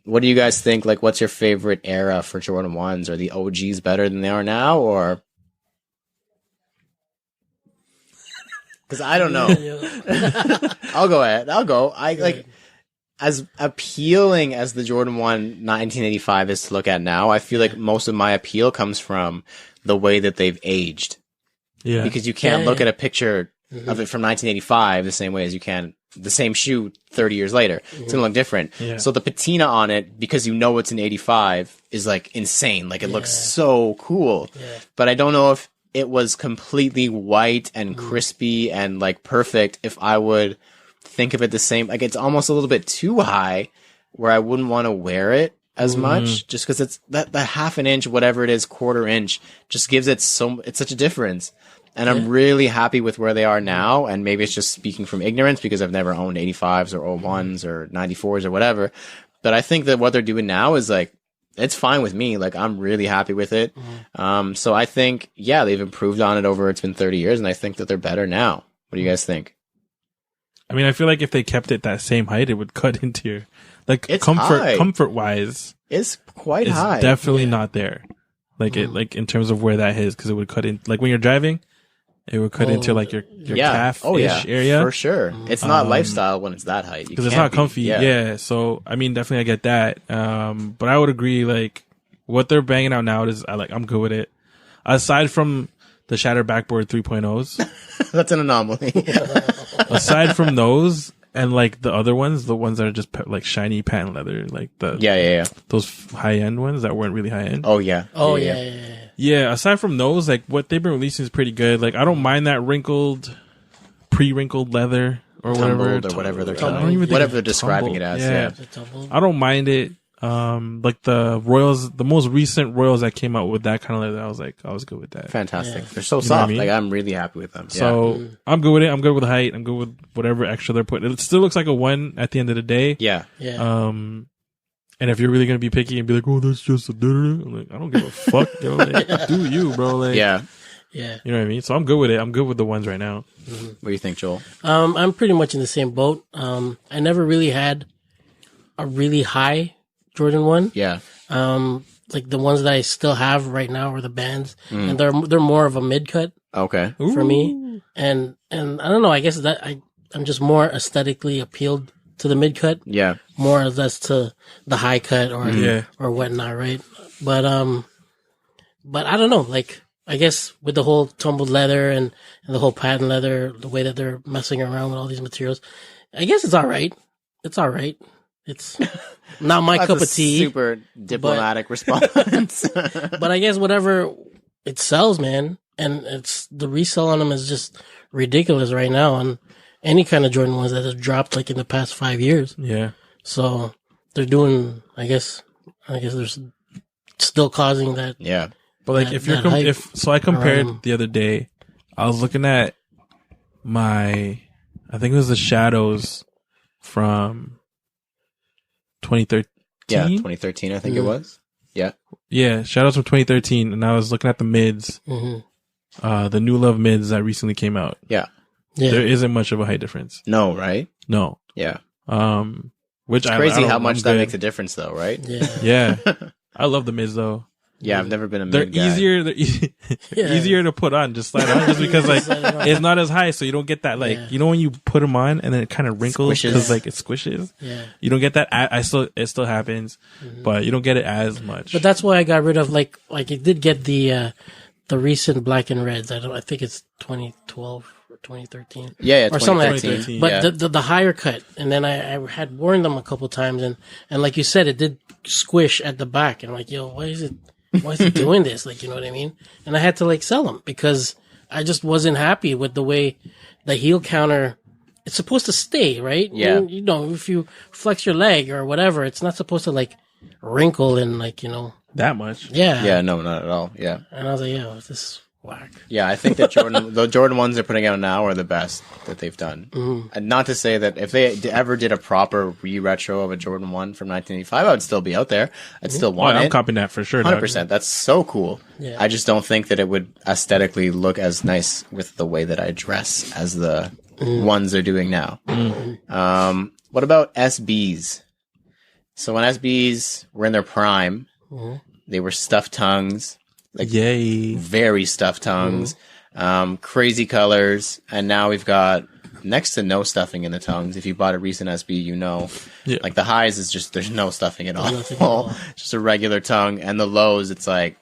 What do you guys think? Like, what's your favorite era for Jordan 1s? Are the OGs better than they are now, or? Because I don't know. I'll go ahead. I'll go. As appealing as the Jordan 1 1985 is to look at now, I feel like most of my appeal comes from the way that they've aged. Yeah. Because you can't look at a picture of it from 1985 the same way as you can the same shoe 30 years later. It's gonna look different. Yeah. So the patina on it, because you know it's an 85, is like insane. Like it looks so cool. Yeah. But I don't know if it was completely white and crispy and like perfect if I would think of it the same. Like it's almost a little bit too high where I wouldn't want to wear it as much, just because it's that half an inch, whatever it is, quarter inch, just gives it it's such a difference. And I'm really happy with where they are now. And maybe it's just speaking from ignorance because I've never owned 85s or 01s or 94s or whatever. But I think that what they're doing now is like, it's fine with me. Like, I'm really happy with it. So I think, yeah, they've improved on it over, it's been 30 years. And I think that they're better now. What do you guys think? I mean, I feel like if they kept it that same height, it would cut into your, like, It's high. comfort wise. It's quite It's high. definitely not there. Like it, like in terms of where that is, because it would cut in, like when you're driving, it would cut into like your calf-ish area. For sure. It's not lifestyle when it's that height. Because it's not comfy. Yeah. So, I mean, definitely I get that. But I would agree, like, what they're banging out now is, I'm good with it. Aside from the Shatter Backboard 3.0s. That's an anomaly. Aside from those, and like the other ones, the ones that are just like shiny patent leather, like those high-end ones that weren't really high-end. Oh, yeah. Yeah, aside from those, like what they've been releasing is pretty good. Like I don't mind that pre-wrinkled leather or Tumbled or whatever they're whatever they're describing it as. Yeah. I don't mind it. Like the Royals, the most recent Royals that came out with that kind of leather, I was good with that. Fantastic. They're so soft. I mean? Like I'm really happy with them. So I'm good with it. I'm good with the height. I'm good with whatever extra they're putting. It still looks like a 1 at the end of the day. Yeah. And if you're really gonna be picky and be like, oh, that's just a I'm like, I don't give a fuck, yo. Like, do you, bro? Like, Yeah. You know what I mean? So I'm good with it. I'm good with the ones right now. What do you think, Joel? I'm pretty much in the same boat. I never really had a really high Jordan 1. Yeah. Like the ones that I still have right now are the Bands, and they're more of a mid cut Okay. for me. And I don't know. I guess that I'm just more aesthetically appealed to the mid cut. Yeah. More or less to the high cut or whatnot, right? But I don't know. Like I guess with the whole tumbled leather and the whole patent leather, the way that they're messing around with all these materials, I guess it's all right. It's all right. It's not my cup of tea. Super diplomatic response. But I guess whatever it sells, man, and it's the resale on them is just ridiculous right now on any kind of Jordan ones that have dropped like in the past 5 years. Yeah. So they're doing. I guess they're still causing that. Yeah. But like I compared the other day, I was looking at I think it was the Shadows from 2013. Yeah, 2013, I think it was. Yeah. Yeah, Shadows from 2013, and I was looking at the mids, the New Love mids that recently came out. Yeah. There isn't much of a height difference. No, right? No. Yeah. Which it's crazy how much that makes a difference, though, right? Yeah. Yeah. I love the mids though. Yeah, I've never been a They're mid guy. easier to put on, just slide on, just because like it's not as high, so you don't get that like you know when you put them on and then it kind of wrinkles because like it squishes. Yeah, you don't get that. It still happens, but you don't get it as much. But that's why I got rid of like it did get the recent black and reds. I think it's 2012 or 2013. Yeah, or something like 2013. that. But the higher cut, and then I had worn them a couple times, and like you said, it did squish at the back, and I'm like, yo, why is it doing this? Like, you know what I mean? And I had to like sell them because I just wasn't happy with the way the heel counter. It's supposed to stay, right? Yeah. And, you know, if you flex your leg or whatever, it's not supposed to like wrinkle and like, you know, that much. Yeah. Yeah, no, not at all. Yeah. And I was like, yeah, whack. Yeah, I think that the Jordan ones they're putting out now are the best that they've done. And not to say that if they ever did a proper re-retro of a Jordan 1 from 1985, I would still be out there. I'd still want it. I'm copying that for sure. 100%. That's so cool. Yeah. I just don't think that it would aesthetically look as nice with the way that I dress as the ones they're doing now. What about SBs? So when SBs were in their prime, they were stuffed tongues. Like Yay. very stuffed tongues, crazy colors, and now we've got next to no stuffing in the tongues. If you bought a recent SB, you know, like the highs is just there's no stuffing at all, just a regular tongue, and the lows it's like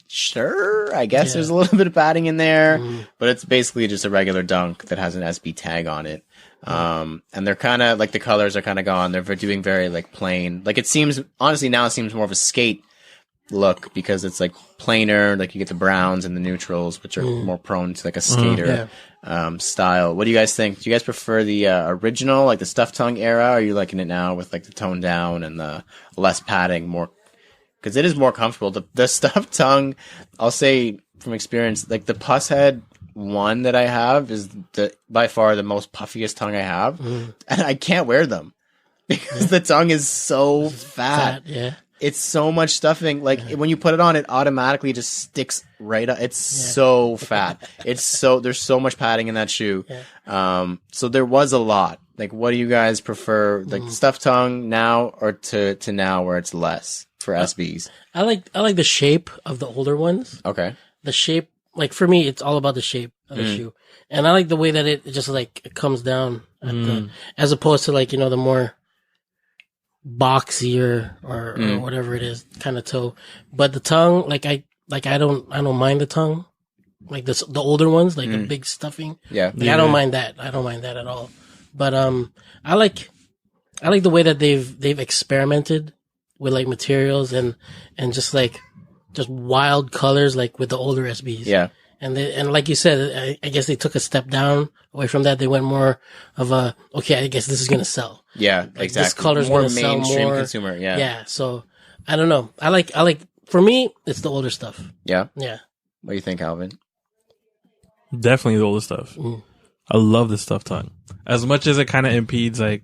sure, I guess there's a little bit of padding in there, but it's basically just a regular dunk that has an SB tag on it. And they're kind of like the colors are kind of gone. They're doing very like plain. Like it seems honestly now it seems more of a skate look because it's like plainer, like you get the browns and the neutrals, which are more prone to like a skater style. What do you guys think? Do you guys prefer the original, like the stuffed tongue era, or are you liking it now with like the toned down and the less padding, more because it is more comfortable. The stuffed tongue, I'll say from experience, like the puss head one that I have is by far the most puffiest tongue I have, and I can't wear them because the tongue is so fat. It's so much stuffing. Like when you put it on, it automatically just sticks right up. It's so fat. There's so much padding in that shoe. So there was a lot. Like, what do you guys prefer? Like stuffed tongue now or to now where it's less for SBs? I like the shape of the older ones. Okay. The shape, like for me, it's all about the shape of the shoe. And I like the way that it just like it comes down at as opposed to like, you know, the more boxier or whatever it is kind of toe, but the tongue I don't mind the tongue, like the older ones, like the big stuffing. I don't mind that. I don't mind that at all. But I like the way that they've experimented with like materials and just wild colors like with the older SBs. And like you said, I guess they took a step down away from that. They went more of a, okay, I guess this is going to sell. Yeah, like exactly. This color's more going to sell mainstream more. Consumer. Yeah. Yeah. So I don't know. I like, for me, it's the older stuff. Yeah. Yeah. What do you think, Alvin? Definitely the older stuff. I love the stuffed tongue. As much as it kind of impedes like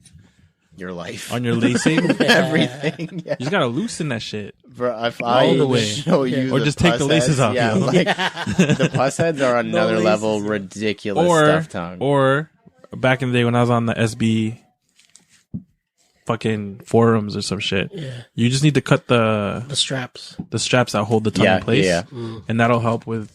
your life on your lacing, everything. You just gotta loosen that shit. Bro, if all I the way, show you or just take the laces off. Yeah, like, the puss heads are another level ridiculous stuffed tongue. Or back in the day when I was on the SB fucking forums or some shit, you just need to cut the straps that hold the tongue in place, and that'll help with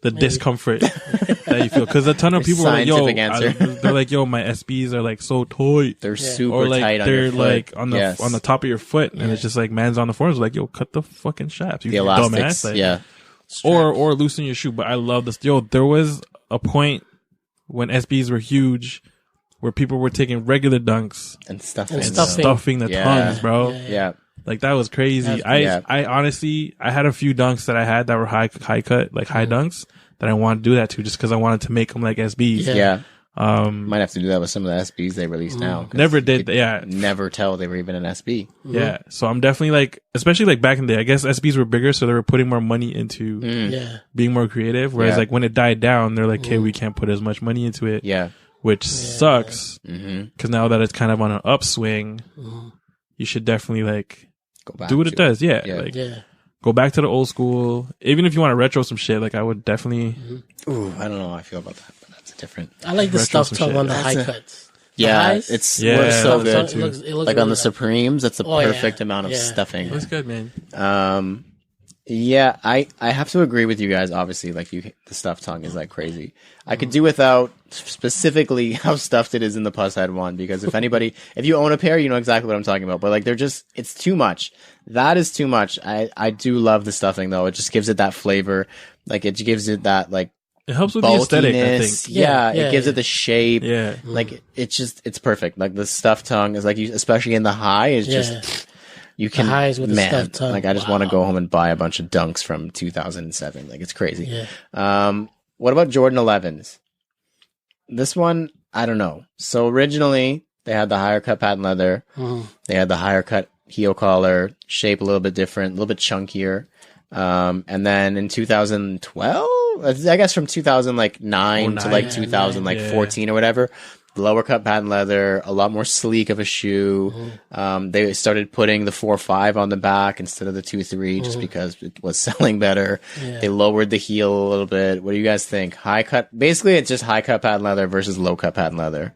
the discomfort that you feel. Because a ton of people are like, yo, they're like, yo, my SBs are like so tight. They're super tight on your foot. They're like on the top of your foot, and it's just like man's on the forums like, yo, cut the fucking straps. You the elastics, dumbass. Like, or loosen your shoe. But I love this. Yo, there was a point when SBs were huge where people were taking regular dunks and stuffing the tongues, bro. Yeah. Like that was crazy. I honestly, I had a few dunks that I had that were high cut, like high dunks that I wanted to do that to just because I wanted to make them like SBs. Might have to do that with some of the SBs they released now. Never did. Never tell they were even an SB. Yeah. So I'm definitely like, especially like back in the day, I guess SBs were bigger, so they were putting more money into being more creative. Whereas like when it died down, they're like, okay, we can't put as much money into it. Which sucks because now that it's kind of on an upswing, you should definitely like do what it does. Go back to the old school. Even if you want to retro some shit, like I would definitely. Ooh, I don't know how I feel about that, but that's different. I like the stuffed tongue on the high cuts. It looks so good too. It looks like really on the Supremes, that's the perfect amount of stuffing. It looks good, man. I have to agree with you guys. Obviously, like the stuffed tongue is like crazy. I could do without specifically how stuffed it is in the puss head one, because if you own a pair, you know exactly what I'm talking about. But like it's too much. That is too much. I do love the stuffing though. It just gives it that flavor. Like it gives it that like. It helps with the aesthetic, I think. It gives it the shape. Like it's perfect. Like the stuffed tongue is like especially in the high is just. You can, the highs with the stuffed tongue. Like I just want to go home and buy a bunch of dunks from 2007. Like it's crazy. What about Jordan 11s? This one, I don't know. So originally they had the higher cut patent leather. They had the higher cut heel collar, shape a little bit different, a little bit chunkier. And then in 2012, I guess from 2009 to like 2014 or whatever, the lower cut patent leather, a lot more sleek of a shoe. They started putting the 4.5 on the back instead of the 2.3 just because it was selling better. They lowered the heel a little bit. What do you guys think? High cut, basically it's just high cut patent leather versus low cut patent leather.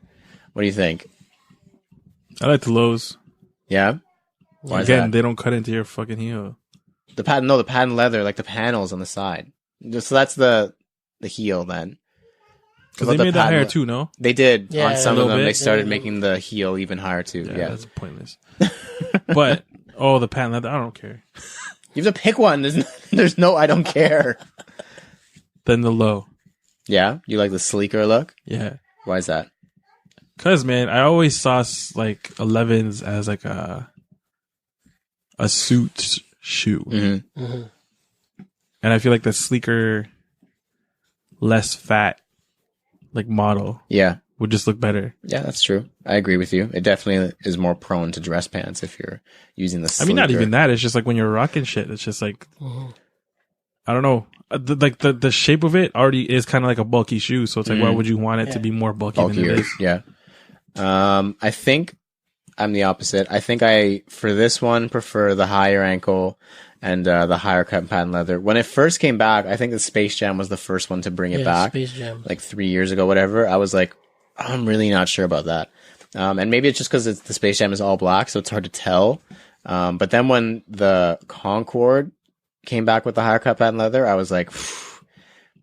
What do you think? I like the lows. Yeah? Why is Again, that? they don't cut into your fucking heel. The patent leather, like the panels on the side. So that's the heel then. Because they made that higher too, no? They did. Yeah, on some a of little them, bit. they started making the heel even higher too. Yeah. That's pointless. But, the patent leather, I don't care. You have to pick one. There's no I don't care. Then the low. Yeah? You like the sleeker look? Yeah. Why is that? Because, man, I always saw like 11s as like a suit shoe. Mm-hmm. And I feel like the sleeker, less fat, like model Yeah. would just look better. Yeah, that's true. I agree with you. It definitely is more prone to dress pants if you're using the sleeker. I mean, not even that. It's just like when you're rocking shit. It's just like, I don't know. The shape of it already is kind of like a bulky shoe. So it's like, why would you want it to be more bulky than it Bulkier. is? Yeah. I think I'm the opposite. I think for this one, prefer the higher ankle and the higher cut patent leather. When it first came back, I think the Space Jam was the first one to bring it back. Space Jam. Like 3 years ago, whatever. I was like, I'm really not sure about that. And maybe it's just because the Space Jam is all black, so it's hard to tell. But then when the Concorde came back with the higher cut patent leather, I was like,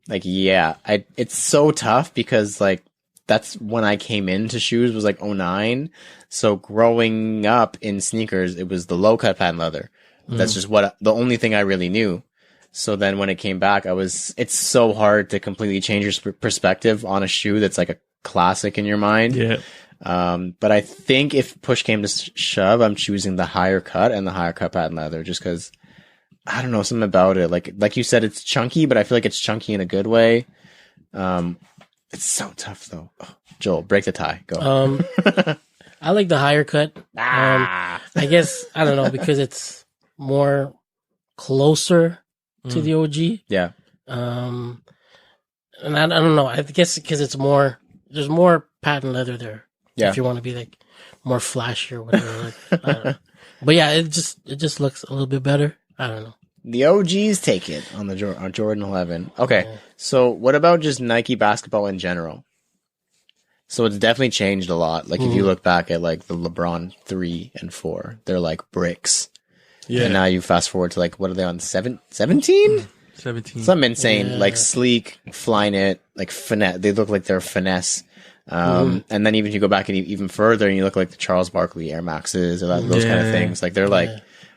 yeah, it's so tough because like that's when I came into shoes was like 2009. So growing up in sneakers, it was the low cut patent leather. That's just the only thing I really knew. So then when it came back, it's so hard to completely change your perspective on a shoe that's like a classic in your mind. Yeah. But I think if push came to shove, I'm choosing the higher cut and the higher cut patent leather just because I don't know, something about it. Like you said, it's chunky, but I feel like it's chunky in a good way. It's so tough though. Oh, Joel, break the tie. Go. I like the higher cut. I guess, I don't know, because it's more closer to the OG. Yeah. And I don't know. I guess because there's more patent leather there. Yeah. If you want to be like more flashy or whatever. Like, I don't know. But yeah, it just looks a little bit better. I don't know. The OGs take it on on Jordan 11. Okay. So what about just Nike basketball in general? So it's definitely changed a lot. Like if you look back at like the LeBron 3 and 4, they're like bricks. Yeah. And now you fast forward to like, what are they on? 17? 17. Something insane, like sleek, Flyknit, like finesse. They look like they're finesse. And then even if you go back and even further and you look like the Charles Barkley Air Maxes or those kind of things, like they're like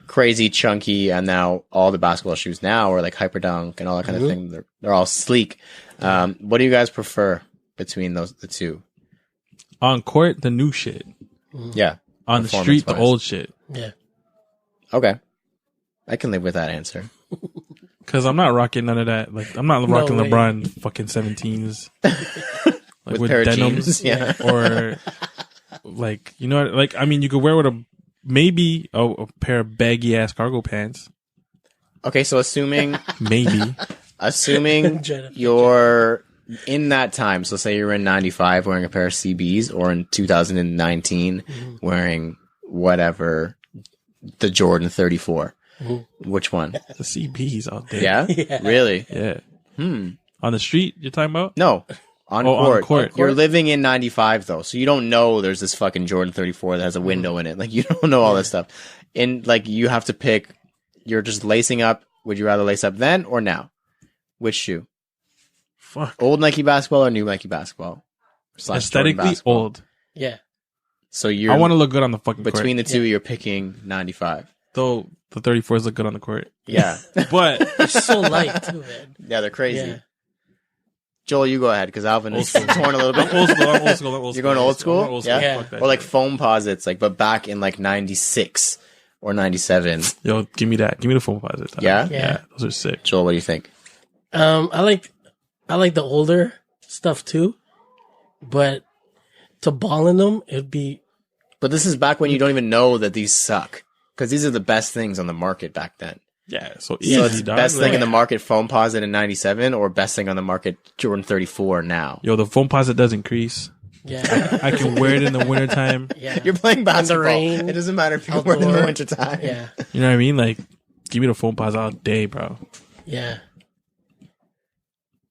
crazy chunky. And now all the basketball shoes now are like Hyperdunk and all that kind of thing. They're all sleek. What do you guys prefer between the two? On court, the new shit. Yeah. On the street, the old shit. Yeah. Okay. I can live with that answer. Because I'm not rocking none of that. Like, I'm not rocking way. LeBron fucking 17s. Like With pair of denims. jeans, yeah. Or, like, you know, like, I mean, you could wear with maybe a pair of baggy ass cargo pants. Okay, so assuming you're in that time, so say you're in 95 wearing a pair of CBs or in 2019 wearing whatever, the Jordan 34. Which one? The CBs all day. Yeah? Really? Yeah. On the street, you're talking about? No. On on court. court. You're living in 95 though, so you don't know there's this fucking Jordan 34 that has a window in it. Like you don't know all this stuff. And like you have to pick, you're just lacing up. Would you rather lace up then or now? Which shoe? Fuck. Old Nike basketball or new Nike basketball? / Jordan Aesthetically basketball? old. Yeah. So you're I want to look good on the fucking court. between the two, you're picking 95. Though the 34s look good on the court. Yeah. But They're so light too, man. Yeah, they're crazy. Yeah. Joel, you go ahead because Alvin is torn a little bit. I'm old school. I'm old school. I'm old You're going old school? I'm old school. Yeah. Fuck that Or like shit. foam posits, like but back in like 96 or 97. Yo, give me that. Give me the foam posits. Yeah? Yeah. Those are sick. Joel, what do you think? I like the older stuff too, but to ball in them, it'd be But this is back when you don't even know that these suck because these are the best things on the market back then. Yeah, so So it's easy, dog. best thing in the Like, market, foam posit in 97, or best thing on the market, Jordan 34 now. yo, the foam posit does increase. Yeah. I can wear it in the wintertime. Yeah. You're playing basketball. rain, It doesn't matter if you wear it in the outdoor. wintertime. Yeah. You know what I mean? Like, give me the foam posit all day, bro. Yeah.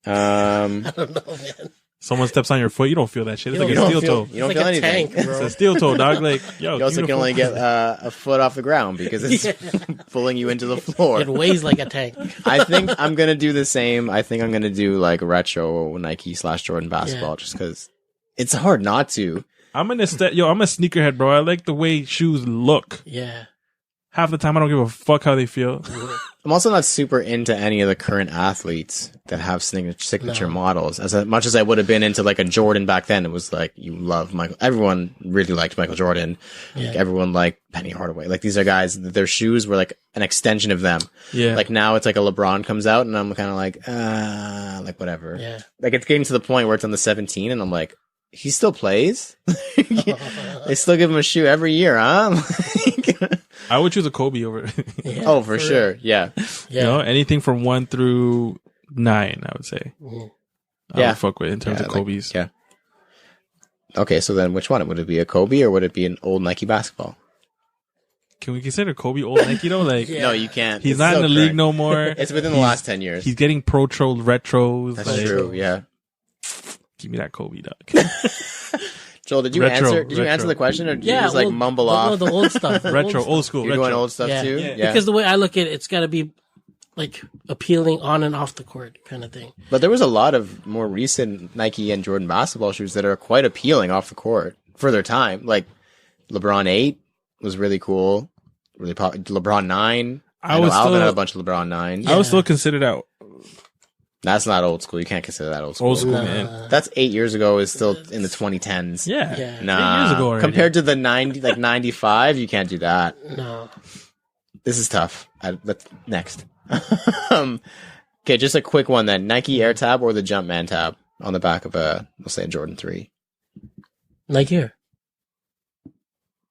Um, I don't know, man. Someone steps on your foot, you don't feel that shit. It's like you a don't steel feel, toe. you don't It's feel like a anything. tank, bro. It's a steel toe, dog. Like, yo, You also give me can the only foam get a foot off the ground because it's pulling you into the floor. It weighs like a tank. I think I'm gonna do the same. I think I'm gonna do like retro Nike / Jordan basketball, Yeah. just because it's hard not to. I'm I'm a sneakerhead, bro. I like the way shoes look. Yeah. Half the time, I don't give a fuck how they feel. I'm also not super into any of the current athletes that have signature models. As much as I would have been into like a Jordan back then, it was like you love Michael. Everyone really liked Michael Jordan. Yeah. Like, everyone liked Penny Hardaway. Like these are guys that their shoes were like an extension of them. Yeah. Like now it's like a LeBron comes out and I'm kind of like whatever. Yeah. Like it's getting to the point where it's on the 17 and I'm like, he still plays. They still give him a shoe every year, huh? I would choose a Kobe over. Yeah, Oh, for sure. Yeah. You know, anything from 1 through 9, I would say. Mhm. I Yeah. would fuck with in terms of Kobe's. Yeah. Okay, so then which one? Would it be a Kobe or would it be an old Nike basketball? Can we consider Kobe old Nike though? Like, Yeah. No, you can't. he's It's not so in the league current. no more. It's within the He's- last 10 years. He's getting retros. That's like, true, yeah. Give me that Kobe, dog. Joel, did you Retro, answer? Did you answer retro. the question, or did Yeah. you just like well, mumble no, off? the old stuff. The Retro, stuff. old school. You're retro. going old stuff Yeah. too. Yeah. Because the way I look at it, it's got to be like appealing on and off the court kind of thing. But there was a lot of more recent Nike and Jordan basketball shoes that are quite appealing off the court for their time. Like LeBron 8 was really cool. Really LeBron 9. I know would Alvin still- had a bunch of LeBron 9s. I would still consider that That's not old school. You can't consider that old school. old school, Nah. man. That's 8 years ago. Is still in the 2010s. Yeah. Yeah. Nah. 8 years ago already. Compared to the 95, you can't do that. No. This is tough. Let's next. Okay, just a quick one then. Nike Air Tab or the Jumpman tab on the back of let's say a Jordan 3. Like here.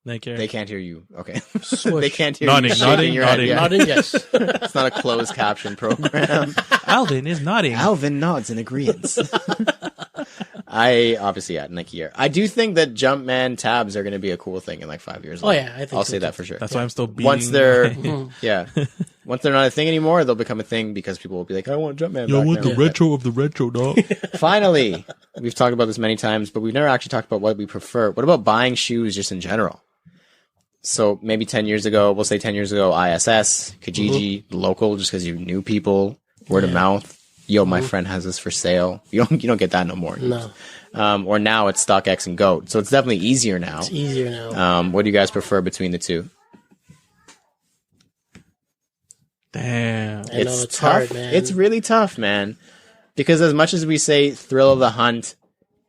Nike. They can't hear you. Okay. Swoosh. They can't hear Nodding, you shaking your head. nodding. Yeah. Nodding, yes. It's not a closed caption program. Alvin is nodding. Alvin nods in agreement. I obviously Nike Air. I do think that Jumpman tabs are going to be a cool thing in like 5 years. Oh, yeah, I think I'll so, say too. that for sure. That's why I'm still beating. Once they're Mhm. yeah, once they're not a thing anymore, they'll become a thing because people will be like, I want Jumpman. Yo, I back want now. the retro of the retro, dog. Finally, we've talked about this many times, but we've never actually talked about what we prefer. What about buying shoes just in general? So maybe 10 years ago, we'll say 10 years ago, ISS, Kijiji, local, just because you knew people, word of mouth. Yo, my friend has this for sale. You don't get that no more. No. Or now it's StockX and GOAT. So it's definitely easier now. It's easier now. What do you guys prefer between the two? Damn. I know it's tough. hard, man. It's really tough, man. Because as much as we say thrill of the hunt,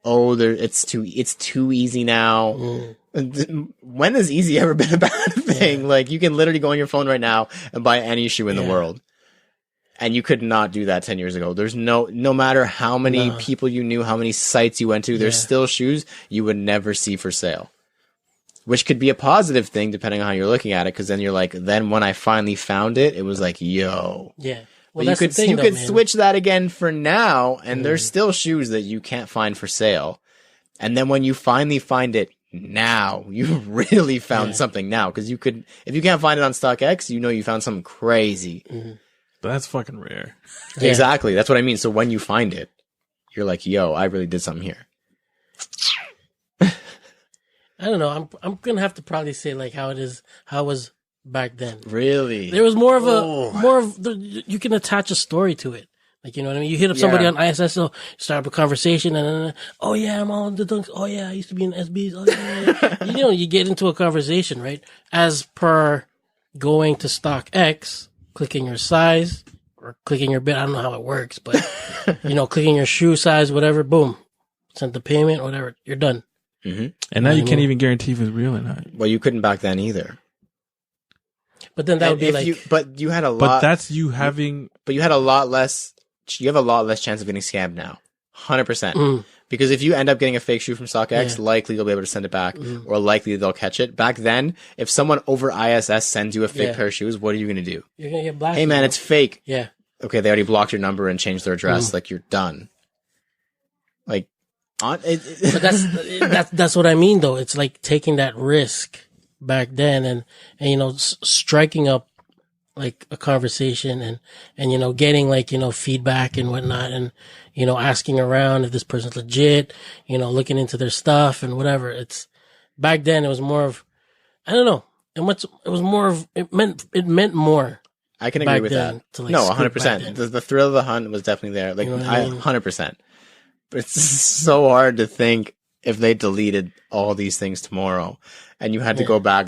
it's too easy now. When has easy ever been a bad thing? Yeah. Like you can literally go on your phone right now and buy any shoe in the Yeah. world. And you could not do that 10 years ago. There's no matter how many No. people you knew, how many sites you went to, there's Yeah. still shoes you would never see for sale. Which could be a positive thing depending on how you're looking at it. Cause then you're like, then when I finally found it, it was like, yo. Yeah. But Well, you that's could the thing, you though, could man. switch that again for now, and there's still shoes that you can't find for sale. And then when you finally find it now, you really found Yeah. something now. Because you could, if you can't find it on StockX, you know you found something crazy. But that's fucking rare. Yeah. Exactly, that's what I mean. So when you find it, you're like, yo, I really did something here. I don't know. I'm gonna have to probably say like how it was back then. Really? There was more of Oh. you can attach a story to it. Like, you know what I mean? You hit up somebody Yeah. on ISS, so start up a conversation, and then, oh yeah, I'm all the dunks. Oh yeah, I used to be in SBs. Oh yeah. You know, you get into a conversation, right? As per going to StockX, clicking your size or clicking your bid. I don't know how it works, but you know, clicking your shoe size, whatever, boom, send the payment, whatever, you're done. Mm-hmm. And now you Mhm. can't even guarantee if it's real or not. Well, you couldn't back then either. But then that would And be if like, but you had a lot. But that's you having. But you had a lot less. You have a lot less chance of getting scammed now, 100%. Because if you end up getting a fake shoe from StockX, Yeah. likely you'll be able to send it back, or likely they'll catch it. Back then, if someone over ISS sends you a fake pair of shoes, what are you going to do? You're gonna get blasted. Hey man, it's fake. yeah. Okay, they already blocked your number and changed their address. Like, you're done. Like, But that's what I mean though. It's like taking that risk back then and you know, striking up like a conversation and, you know, getting like, you know, feedback and whatnot and, you know, asking around if this person's legit, you know, looking into their stuff and whatever. It's back then it was more of, I don't know. It was more of, it meant more. I can agree back with then that. to, like, No, scoop back 100%. then. The thrill of the hunt was definitely there. Like, You know what I mean? 100%. But it's so hard to think if they deleted all these things tomorrow and you had to go back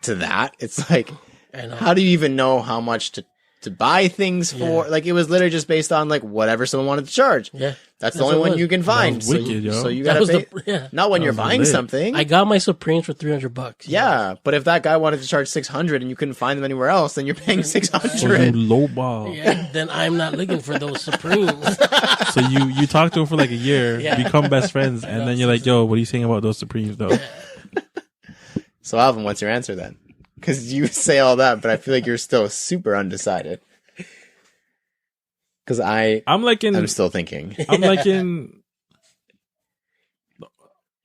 to that. It's like, I know. how do you even know how much to buy things for? Like, it was literally just based on like whatever someone wanted to charge. Yeah. That's the only what it one was. you can find. was So wicked, you, yo. so you That gotta was pay. yeah. Not when you're was buying lit. something. I got my Supremes for $300. Yeah, but if that guy wanted to charge 600 and you couldn't find them anywhere else, then you're paying So you 600. lowball. Yeah, then I'm not looking for those Supremes. So you talk to him for like a year, Yeah. become best friends, and then you're like, yo, what are you saying about those Supremes though? So Alvin, what's your answer then? Because you say all that, but I feel like you're still super undecided. Because I'm like in I'm still thinking. I'm like in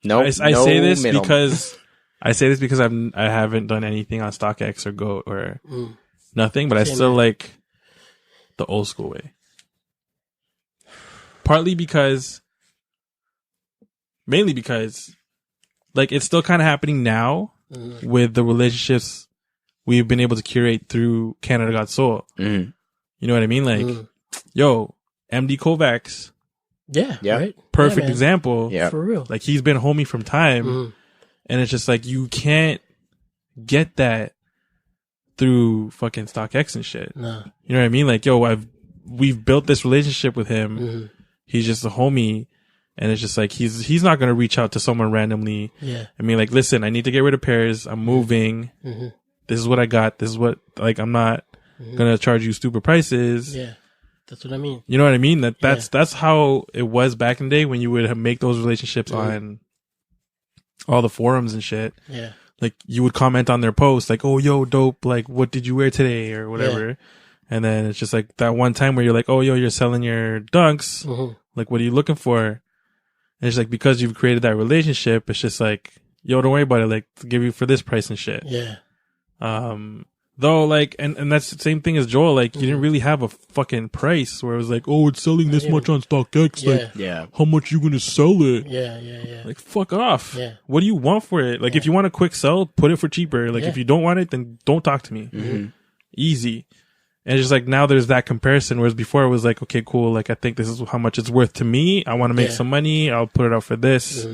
No, I say this because I haven't done anything on StockX or Go or nothing, but I Same still here. like the old school way. Mainly because, like, it's still kind of happening now with the relationships we've been able to curate through Canada Got Soul. Mhm. You know what I mean? Like, yo, MD Kovacs, Yeah, Yeah. right. perfect Yeah, man. example. Yeah. For real. Like, he's been homie from time. And it's just like, you can't get that through fucking StockX and shit. No. You know what I mean? Like, yo, we've built this relationship with him. He's just a homie. And it's just like, he's not going to reach out to someone randomly. Yeah. I mean, like, listen, I need to get rid of pairs. I'm moving. This is what I got. This is what, like, I'm not going to charge you stupid prices. Yeah. That's what I mean. You know what I mean? That's how it was back in the day when you would make those relationships on all the forums and shit. Yeah. Like, you would comment on their posts, like, oh, yo, dope, like, what did you wear today, or whatever. Yeah. And then it's just like that one time where you're like, oh, yo, you're selling your dunks. Like, what are you looking for? And it's like, because you've created that relationship, it's just like, yo, don't worry about it. Like, to give you for this price and shit. Yeah. Though, like, and that's the same thing as Joel. Like, you didn't really have a fucking price where it was like, oh, it's selling this much on StockX. Like, Yeah. how much you gonna sell it? Yeah. Yeah. Like, fuck off. Yeah. What do you want for it? Like, if you want a quick sell, put it for cheaper. Like, if you don't want it, then don't talk to me. Easy. And it's just like, now there's that comparison, whereas before it was like, okay, cool. Like, I think this is how much it's worth to me. I want to make some money. I'll put it out for this.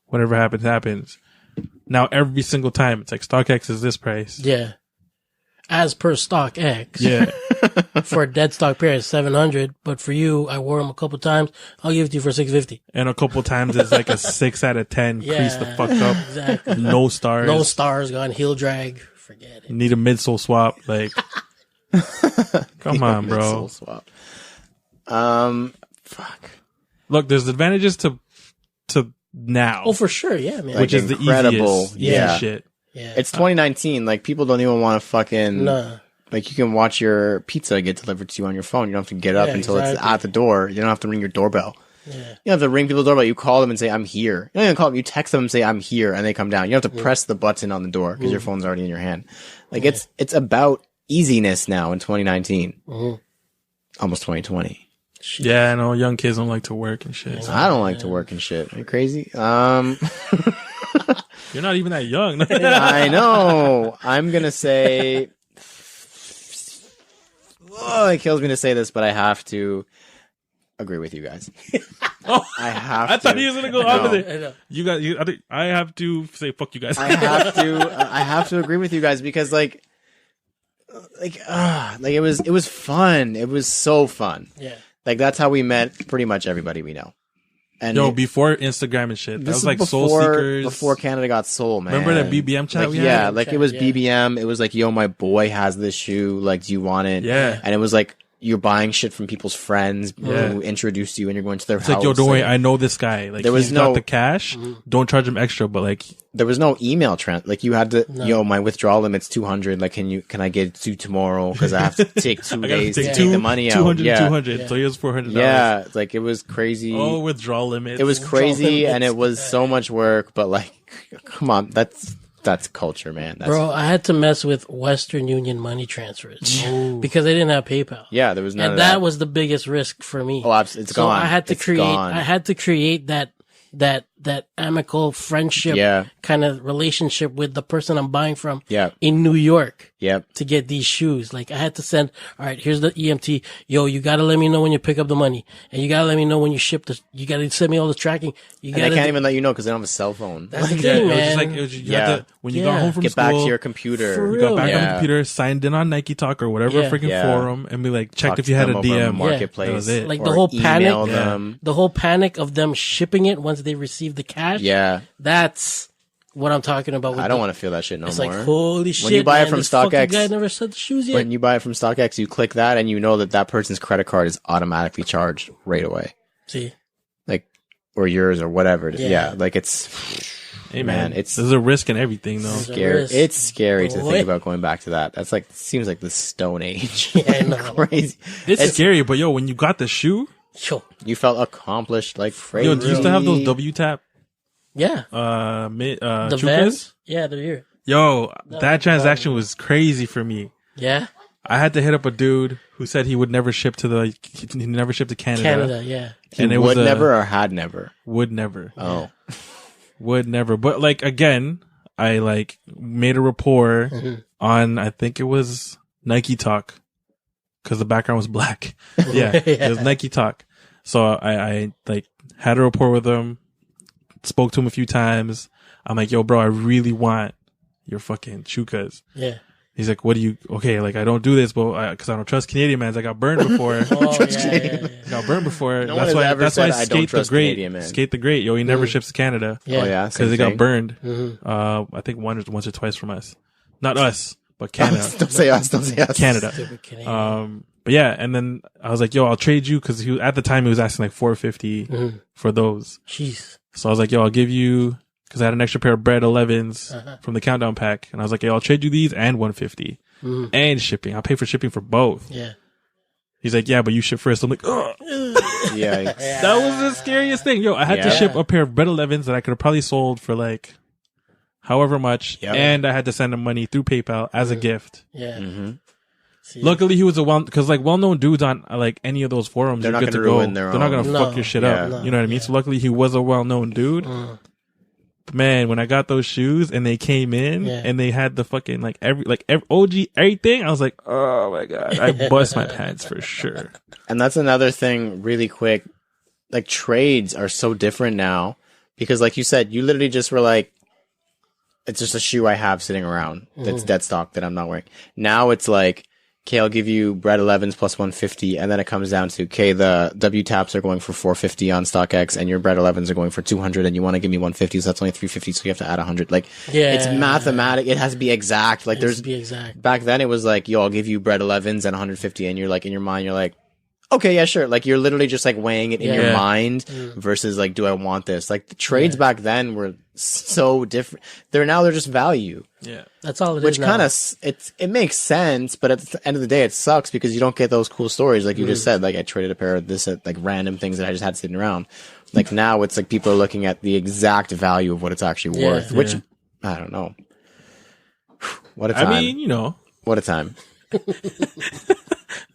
Whatever happens, happens. Now, every single time, it's like, StockX is this price. Yeah. As per StockX. Yeah. For a dead stock pair, it's $700. But for you, I wore them a couple times. I'll give it to you for $650. And a couple times it's like a 6 out of 10. Yeah. Crease the fuck up. Exactly. No stars. No stars, gone heel drag. Forget it. Need a midsole swap. Like, come on, bro. Midsole swap. Fuck. Look, there's advantages to now. Oh, for sure. Yeah, man. which Like, is the incredible. easiest Yeah. shit. Yeah. It's 2019. Like, people don't even want to fucking. Nah. Like, you can watch your pizza get delivered to you on your phone. You don't have to get up Yeah, until it's exactly. at the door. You don't have to ring your doorbell. Yeah. You don't have to ring people's doorbell. You call them and say, I'm here. You don't even call them. You text them and say, I'm here, and they come down. You don't have to press the button on the door because your phone's already in your hand. Like, it's about easiness now in 2019. Almost 2020. Yeah, I know young kids don't like to work and shit. So I don't like to work and shit. Are you crazy? you're not even that young. I know. I'm gonna say. Oh, it kills me to say this, but I have to agree with you guys. I have. I thought to. he was gonna go No. opposite. I know. You got. I have to say fuck you guys. I have to. I have to agree with you guys because like it was fun. It was so fun. Yeah. Like, that's how we met pretty much everybody we know. And Yo, before Instagram and shit, that this was is like Soul Seekers. before Canada Got Soul, man. Remember that BBM chat Like, we had? yeah, like it was Yeah. BBM. It was like, yo, my boy has this shoe. Like, do you want it? Yeah. And it was like you're buying shit from people's friends who introduced you, and you're going to their house. It's like, yo, don't worry, I know this guy. Like, there was he's got the cash. Don't charge him extra, but like, there was no email trend. Like, you had to, yo, my withdrawal limit's 200. Like, can I get it to tomorrow? Because I have to take 2 days to take the money out. 200, 200. So here's $400. Yeah, like, it was crazy. Oh, withdrawal limit. It was crazy, and it was so much work. But like, come on, that's culture, man. Bro, I had to mess with Western Union money transfers because I didn't have PayPal. Yeah, there was none and of that was the biggest risk for me. Oh, it's so gone. I had to it's gone. I had to create that amicable friendship kind of relationship with the person I'm buying from in New York to get these shoes. Like, I had to send, all right, here's the EMT. Yo, you got to let me know when you pick up the money, and you got to let me know when you ship this. You got to send me all the tracking. And they can't even let you know because they don't have a cell phone. That's the thing, man. When you got home from get school, back to your computer. You got back on the computer, signed in on Nike Talk or whatever freaking forum, and be like, checked if you had a DM. Marketplace. That was it. Like, the whole panic of them shipping it once they receive the cash. Yeah. That's what I'm talking about. I don't want to feel that shit no more. It's like, holy shit, when you buy it from this StockX, guy never said the shoes yet. When you buy it from StockX, you click that and you know that person's credit card is automatically charged right away. See? Like, or yours or whatever. Yeah. Like, it's... Hey, man, there's a risk in everything, though. Scary. It's scary to think about going back to that. That's like, seems like the Stone Age. Yeah, I know. Crazy. It's scary, but yo, when you got the shoe... You felt accomplished like crazy. Yo, do you still have those W-Tap? Yeah. The Vans? Yeah, they're here. Yo, that transaction was crazy for me. Yeah. I had to hit up a dude who said he would never ship to he never shipped to Canada. Canada, yeah. And it would never or had never? Would never. Oh. Would never. But like, again, I like made a rapport on, I think it was Nike Talk. Cause the background was black. Yeah. It was Nike Talk. So I like had a rapport with him, spoke to him a few times. I'm like, yo, bro, I really want your fucking chukas. Yeah. He's like, what do you, okay, like, I don't do this, but cause I don't trust Canadian mans. I got burned before. Got burned before. No that's why I skate the great. Canadian, skate the great. Yo, he never ships to Canada. Yeah. Oh yeah. Cause they got burned. I think once or twice from us. Not us, but Canada. Don't say us. Canada. But yeah, and then I was like, yo, I'll trade you, cause at the time he was asking like $450 for those. Jeez. So I was like, yo, I'll give you, cause I had an extra pair of Bread 11s from the countdown pack. And I was like, yo, I'll trade you these and $150 and shipping. I'll pay for shipping for both. Yeah. He's like, yeah, but you ship first. I'm like, ugh. Yeah. That was the scariest thing. Yo, I had to ship a pair of Bread 11s that I could have probably sold for like however much. Yep. And I had to send him money through PayPal as a gift. Yeah. Mm-hmm. Luckily, he was because like well-known dudes on like any of those forums, they're not going to go. They're not going to fuck your shit up. No, you know what I mean? So luckily, he was a well-known dude. But man, when I got those shoes and they came in and they had the fucking like every OG everything, I was like, oh my god, I bust my pants for sure. And that's another thing, really quick. Like trades are so different now because, like you said, you literally just were like, it's just a shoe I have sitting around that's dead stock that I'm not wearing. Now it's like, okay, I'll give you Bread 11s plus 150, and then it comes down to, okay, the W taps are going for 450 on StockX, and your Bread 11s are going for 200, and you want to give me 150, so that's only 350, so you have to add 100. Like, it's mathematic. It has to be exact. Like, back then it was like, yo, I'll give you Bread 11s and 150, and you're like, in your mind, you're like, okay, yeah, sure. Like, you're literally just like weighing it in your mind versus like, do I want this? Like, the trades back then were so different. They're just value. Yeah. That's all it is. Which kind of, it makes sense, but at the end of the day, it sucks because you don't get those cool stories. Like you just said, like I traded a pair of this at like random things that I just had sitting around. Like now it's like people are looking at the exact value of what it's actually worth, which I don't know. What a time. I mean, you know. What a time.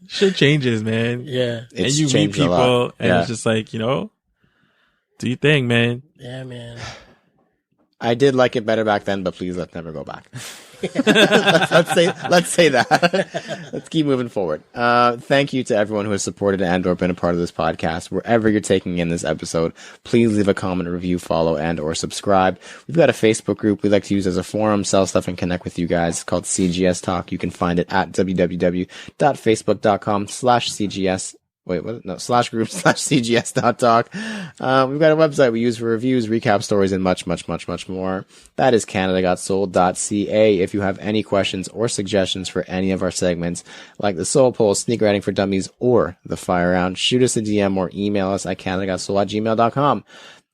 Shit changes, man. Yeah. And you meet people and it's just like, you know, do your thing, man. Yeah, man. I did like it better back then, but please let's never go back. let's say that. Let's keep moving forward. Thank you to everyone who has supported and or been a part of this podcast. Wherever you're taking in this episode, please leave a comment, review, follow, and or subscribe. We've got a Facebook group we like to use as a forum, sell stuff, and connect with you guys. It's called CGS Talk. You can find it at www.facebook.com/CGS Wait, what? No, /group/cgs.talk. We've got a website we use for reviews, recap stories, and much, much, much, much more. That is CanadaGotSold.ca. If you have any questions or suggestions for any of our segments, like the Soul Poll, Sneaker Writing for Dummies, or the Fire Round, shoot us a DM or email us at CanadaGotSold@gmail.com.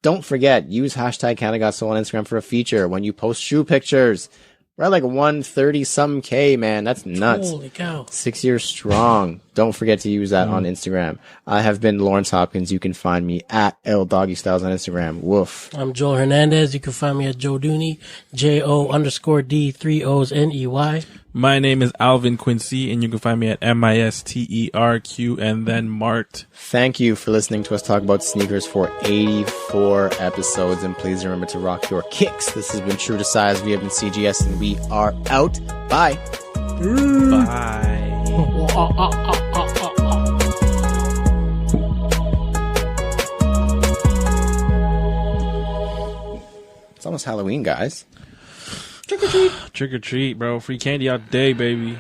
Don't forget, use hashtag CanadaGotSoul on Instagram for a feature when you post shoe pictures. We're at like 130-something K, man. That's nuts. Holy cow. 6 years strong. Don't forget to use that on Instagram. I have been Lawrence Hopkins. You can find me at LDoggyStyles on Instagram. Woof. I'm Joel Hernandez. You can find me at Joe Dooney, JO_D3OsNEY. My name is Alvin Quincy, and you can find me at MISTERQ and then Mart. Thank you for listening to us talk about sneakers for 84 episodes. And please remember to rock your kicks. This has been True to Size. We have been CGS, and we are out. Bye. Bye. It's almost Halloween, guys. Trick or treat, bro. Free candy all day, baby.